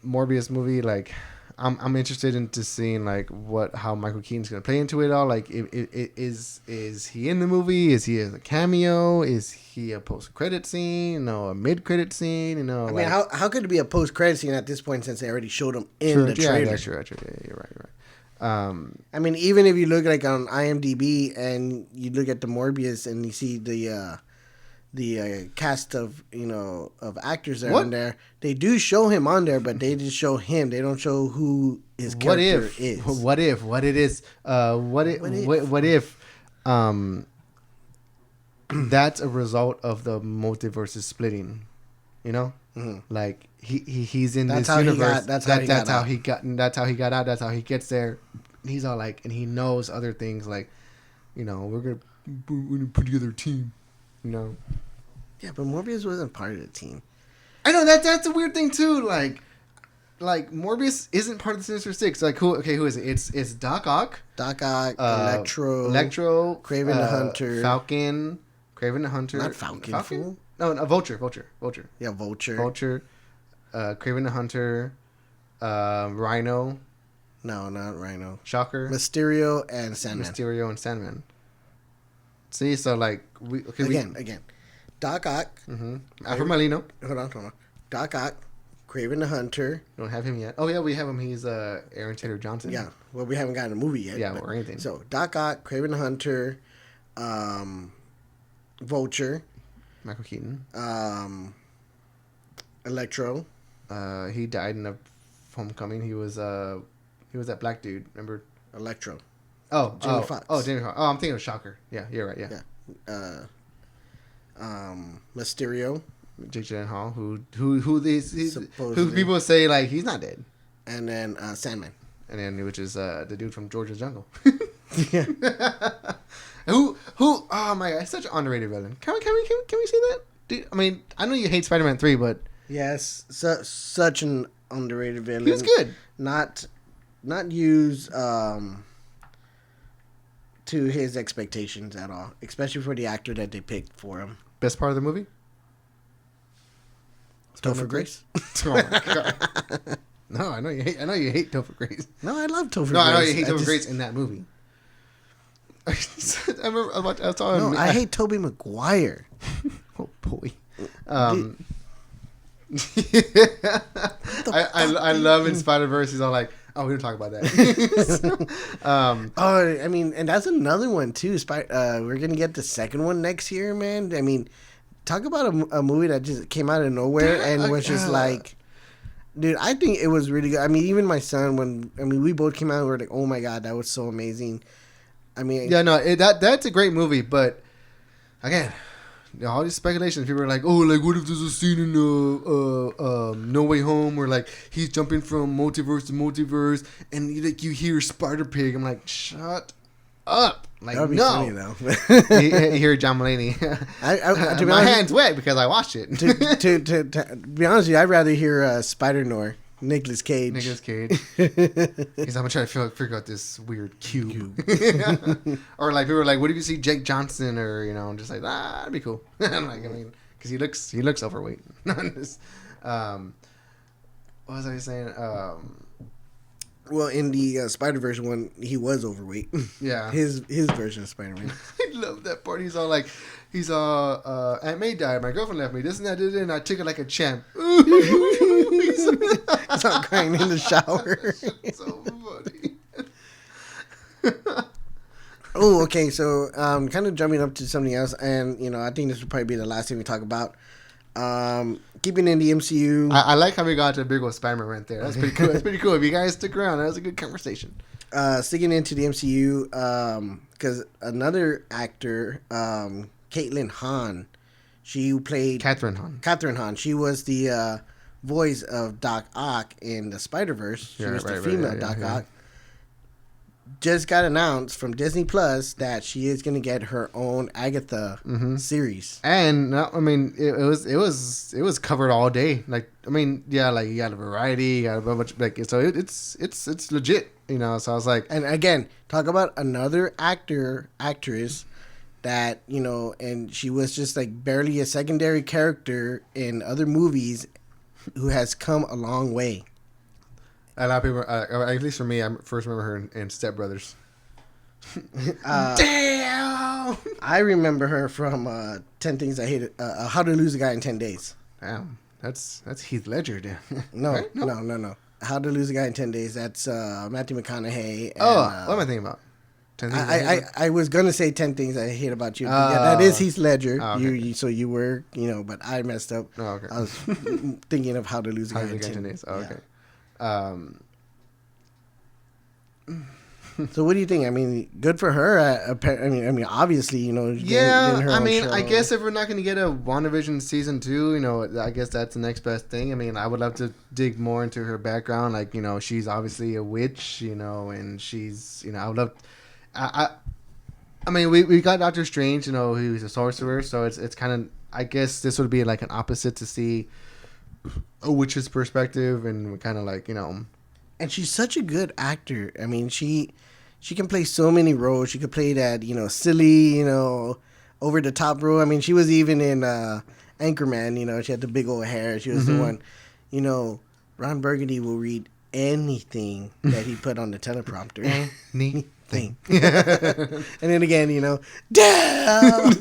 Morbius movie, like I'm interested into seeing like how Michael Keaton's gonna play into it all. Like, is he in the movie? Is he as a cameo? Is he a post credit scene? You know, a mid credit scene? You know, I mean, how could it be a post credit scene at this point since they already showed him in the trailer? Yeah, that's true. Yeah, you're right. I mean, even if you look like on IMDb and you look at the Morbius and you see the cast of of actors that are on there, they do show him on there, but they just show him. They don't show who his character is. What if that's a result of the multiverses splitting? You know, like he's in this universe. That's how he got out. That's how he gets there. He's all like, and he knows other things like, you know, we're gonna put together a team. You know. Yeah, but Morbius wasn't part of the team. I know that's a weird thing too. Like Morbius isn't part of the Sinister Six. Like who is it? It's Doc Ock, Electro, Kraven the Hunter, Falcon, Kraven the Hunter, not Falcon. Fool? No, Vulture. Yeah, Vulture. Kraven the Hunter, Rhino. No, not Rhino. Shocker, Mysterio and Sandman. See, so like again. Doc Ock. Alfred Molina. Hold on. Doc Ock, Kraven the Hunter. Don't have him yet. Oh yeah, we have him. He's Aaron Taylor Johnson. Yeah, well, we haven't gotten a movie yet. Yeah, or anything. So Doc Ock, Kraven the Hunter, Vulture, Michael Keaton, Electro. He died in a Homecoming. He was that black dude. Remember? Electro. Jamie Foxx. Jamie Foxx. Oh, I'm thinking of Shocker. Yeah, you're right. Yeah. Mysterio, Jake Gyllenhaal, who people say like he's not dead, and then Sandman, and then which is the dude from George's Jungle. Yeah. who? Oh my God, such an underrated villain. Can we say that? Dude, I mean, I know you hate Spider-Man 3, but yes, such an underrated villain. He was good. Not used to his expectations at all, especially for the actor that they picked for him. Best part of the movie? Topher Grace. Oh my God. No, I know you hate Topher Grace. No, I love Topher Grace. No, I know you hate Topher Grace in that movie. I hate Tobey Maguire. Oh boy. I love in Spider-Verse. He's all like, "Oh, we don't talk about that." I mean, and that's another one too. We're gonna get the second one next year, man. I mean, talk about a movie that just came out of nowhere and was just like, dude, I think it was really good. I mean, even my son, we both came out and we were like, "Oh my God, that was so amazing." I mean, yeah, no, that's a great movie, but again, all these speculations. People are like, "Oh, like what if there's a scene in No Way Home where like he's jumping from multiverse to multiverse and you hear Spider Pig?" I'm like, "Shut up!" Like, that would be no. funny though. You hear John Mulaney. My hand's wet because I watched it. to be honest with you, I'd rather hear Spider-Noir. Nicolas Cage. He's I'm gonna try to figure out this weird cube. Or like people are like, what if you see Jake Johnson or just like that'd be cool. I'm like, I mean, because he looks overweight. What was I saying? Well, in the Spider-Verse one, he was overweight. Yeah, his version of Spider-Man. I love that part. He's all Aunt May died. My girlfriend left me. This and that, and I took it like a champ. He's not crying in the shower. So funny. Oh, okay. So, kind of jumping up to something else, and I think this will probably be the last thing we talk about. Keeping in the MCU. I like how we got to a big old Spider-Man right there. That's pretty cool. If you guys stick around, that was a good conversation. Sticking into the MCU, because another actor, Caitlin Hahn, she played Catherine Hahn. She was the voice of Doc Ock in the Spider-Verse. She was the female Doc Ock. Just got announced from Disney Plus that she is going to get her own Agatha series. And I mean, it was covered all day. Like, I mean, yeah, like you got a variety, you got a bunch, like, so it's legit, you know. So I was like, and again, talk about another actress that, you know, and she was just like barely a secondary character in other movies, who has come a long way. a lot of people, at least for me, I first remember her in Step Brothers. Damn! I remember her from 10 Things I Hated. How to Lose a Guy in 10 Days. Damn, that's Heath Ledger, dude. No, right? no. How to Lose a Guy in 10 Days. That's Matthew McConaughey. And, what am I thinking about? 10 Things I was gonna say 10 Things I Hate About You. Yeah, that is Heath Ledger. Oh, okay. So you were, you know, but I messed up. Oh, okay. I was thinking of How to Lose a Guy in 10 Days. Oh, okay. So what do you think? I mean, good for her. I mean, obviously, you know. Yeah, I mean, I guess if we're not going to get a WandaVision season 2, you know, I guess that's the next best thing. I mean, I would love to dig more into her background. Like, you know, she's obviously a witch, you know, and she's, you know, I would love. I mean, we got Doctor Strange, you know, who's a sorcerer, so it's kind of. I guess this would be like an opposite to see a witch's perspective, and kind of like, you know. And she's such a good actor. I mean, she can play so many roles. She could play that, you know, silly, you know, over the top role. I mean, she was even in Anchorman. You know, she had the big old hair. She was the one. You know, Ron Burgundy will read anything that he put on the teleprompter. Anything. And then again, you know, damn.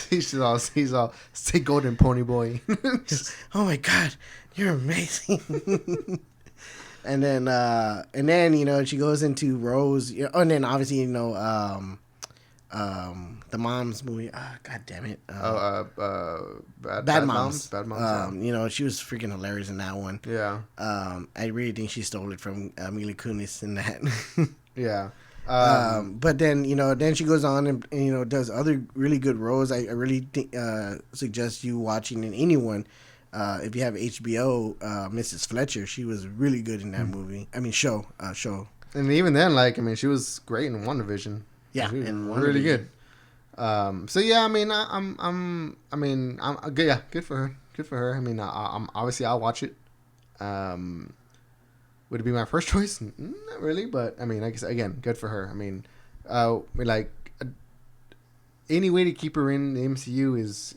he's all say golden pony boy. Oh my God, you're amazing. And then you know, she goes into Rose. You know, and then obviously, you know, the Moms movie. God damn it. Bad Moms. Bad Moms. You know, she was freaking hilarious in that one. Yeah. I really think she stole it from Mila Kunis in that. Yeah. But then, you know, then she goes on and you know, does other really good roles. I really suggest you watching in anyone. If you have HBO, Mrs. Fletcher, she was really good in that movie. I mean, show. And even then, like, I mean, she was great in WandaVision. Yeah, she was really good. So yeah, I mean, I'm good. Yeah, good for her. Good for her. I mean, I'm obviously I'll watch it. Would it be my first choice? Not really, but I mean, I guess again, good for her. I mean, like. Any way to keep her in the MCU is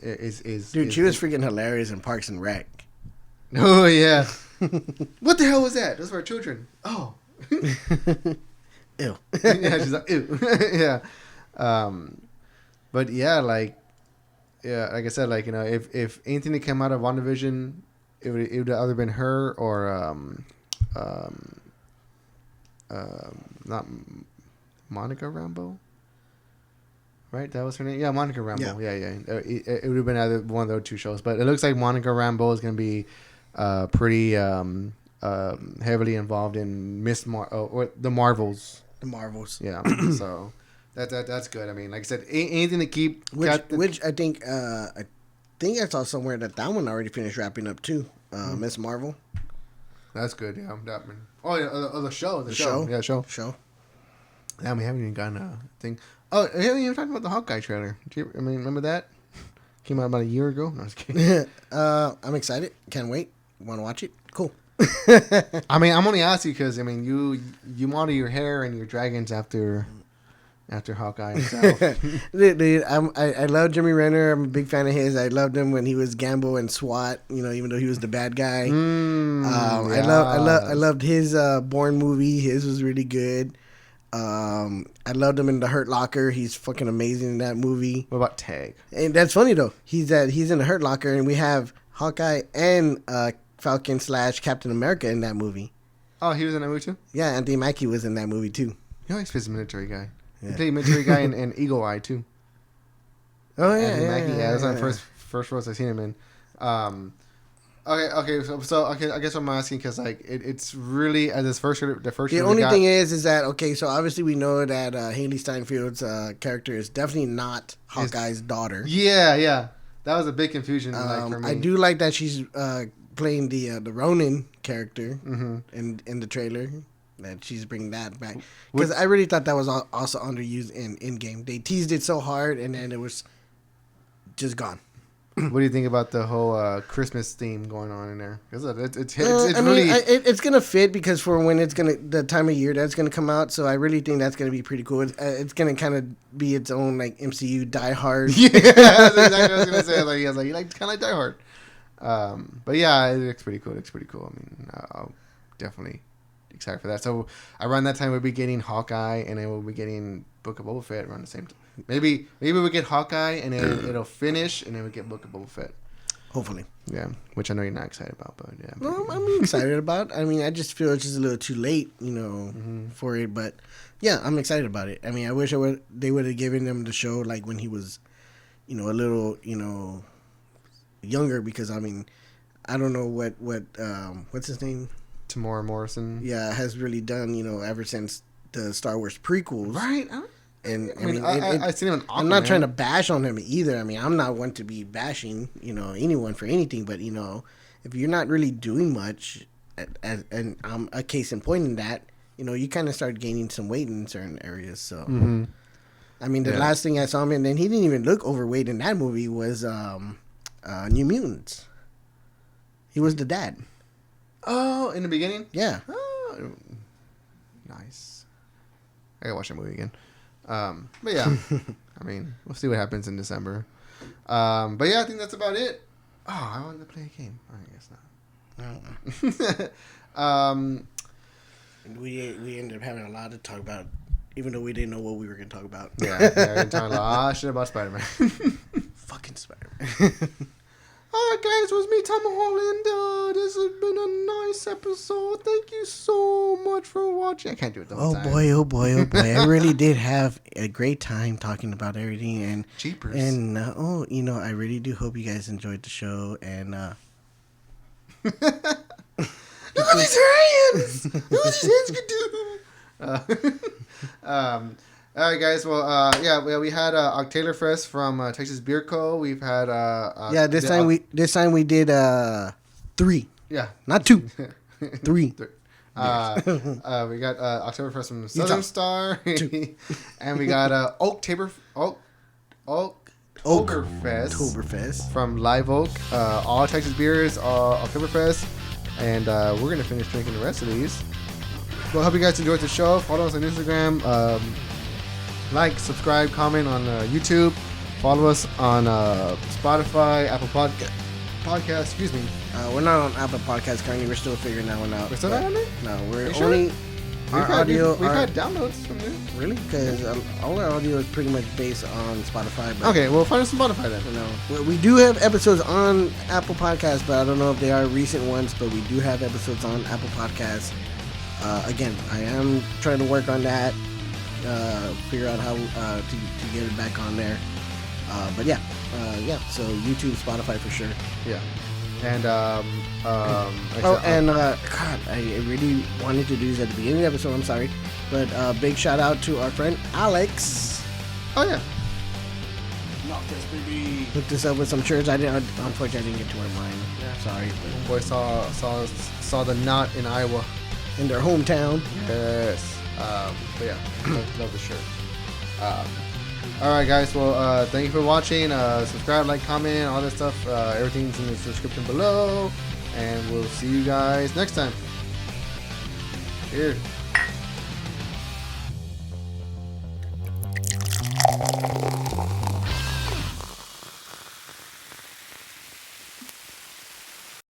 dude. She was freaking hilarious in Parks and Rec. Oh yeah. What the hell was that? Those were our children. Oh. Ew. Yeah, she's like ew. Yeah. But yeah, like I said, like, you know, if anything that came out of WandaVision, it would have either been her or not Monica Rambeau. Right, that was her name. Yeah, Monica Rambeau. Yeah. It would have been either one of those two shows, but it looks like Monica Rambeau is going to be pretty heavily involved in or the Marvels. The Marvels. Yeah. So that's good. I mean, like I said, anything to keep. Which I think I saw somewhere that one already finished wrapping up too. Miss Marvel. That's good. Yeah, that one. Oh yeah, the show. The show. Yeah, show. Yeah, we haven't even gotten a thing. Oh, we haven't even talked about the Hawkeye trailer. Remember that? Came out about a year ago. No, I was kidding. I'm excited. Can't wait. Want to watch it? Cool. I mean, I'm only asking because, I mean, you model your hair and your dragons after Hawkeye himself. Dude, I love Jeremy Renner. I'm a big fan of his. I loved him when he was Gamble and SWAT. You know, even though he was the bad guy. Yeah. I loved his Bourne movie. His was really good. I loved him in The Hurt Locker. He's fucking amazing in that movie. What about Tag? And that's funny though. He's in The Hurt Locker, and we have Hawkeye and Falcon / Captain America in that movie. Oh, he was in that movie too? Yeah, Anthony Mackie was in that movie too. He always plays a military guy. Yeah. He played a military guy in Eagle Eye too. Oh yeah, that's my first roles I've seen him in. Okay. So I guess I'm asking because like it's really as this first. The only thing is that okay. So obviously we know that Haley Steinfeld's character is definitely not Hawkeye's daughter. Yeah. That was a big confusion. Like, for me. I do like that she's playing the Ronin character in the trailer. That she's bringing that back because I really thought that was also underused in game. They teased it so hard and then it was just gone. What do you think about the whole Christmas theme going on in there? Because it's gonna fit because for when it's the time of year that's gonna come out. So I really think that's gonna be pretty cool. It's gonna kind of be its own like MCU Die Hard. Yeah, that's exactly what I was gonna say. Like, I was like, kind of like Die Hard. But yeah, it looks pretty cool. I mean, I'll definitely excited for that. So around that time we'll be getting Hawkeye, and then we'll be getting Book of Boba Fett around the same time. Maybe we get Hawkeye, and then it'll finish, and then we get Book of Boba Fett. Hopefully. Yeah, which I know you're not excited about, but yeah. Well, I'm excited about. I mean, I just feel it's just a little too late, for it. But yeah, I'm excited about it. I mean, I wish they would have given them the show like when he was, a little, younger. Because I mean, I don't know what's his name. Tamora Morrison. Yeah, has really done, ever since the Star Wars prequels. Right. And I seen him in Aquaman. I'm not trying to bash on him either. I mean, I'm not one to be bashing, anyone for anything. But, if you're not really doing much, and I'm a case in point in that, you kind of start gaining some weight in certain areas. So, I mean, the last thing I saw him in, and he didn't even look overweight in that movie, was New Mutants. He was the dad. Oh, in the beginning? Yeah. Oh, nice. I gotta watch that movie again. But yeah, I mean, we'll see what happens in December. But yeah, I think that's about it. Oh, I wanted to play a game. I guess not. We ended up having a lot to talk about, even though we didn't know what we were going to talk about. Yeah, we're talking a lot of shit about Spider-Man. Fucking Spider-Man. Alright guys, it was me, Tom Holland. This has been a nice episode. Thank you so much for watching. I can't do it the whole time. Oh boy. I really did have a great time talking about everything. And Jeepers. And, I really do hope you guys enjoyed the show. And, look at these hands! Look what these hands can do! All right, guys. Well, we had Oktoberfest from Texas Beer Co. We've had this time we did 3. Yeah, not 2, 3. We got Oktoberfest from Southern Star, and we got Oktoberfest from Live Oak. All Texas beers, Oktoberfest, and we're gonna finish drinking the rest of these. Well, I hope you guys enjoyed the show. Follow us on Instagram. Like, subscribe, comment on YouTube. Follow us on Spotify, Apple Podcast. Excuse me. We're not on Apple Podcasts currently. We're still figuring that one out. We're still not on there? No, we're only... We've had downloads from there. Really? Because all our audio is pretty much based on Spotify. But, okay, well, find us on Spotify then. We do have episodes on Apple Podcasts, but I don't know if they are recent ones, but we do have episodes on Apple Podcasts. Again, I am trying to work on that. Figure out how to get it back on there. But yeah. So YouTube, Spotify for sure. Yeah. And God, I really wanted to do this at the beginning of the episode. I'm sorry, but big shout out to our friend Alex. Oh yeah. Not this baby. Hooked us up with some shirts. Unfortunately, I didn't get to wear mine. Yeah. Sorry. But boy saw the knot in Iowa, in their hometown. Yes. But yeah, love the shirt. All right, guys. Well, thank you for watching. Subscribe, like, comment, all that stuff. Everything's in the description below, and we'll see you guys next time. Cheers.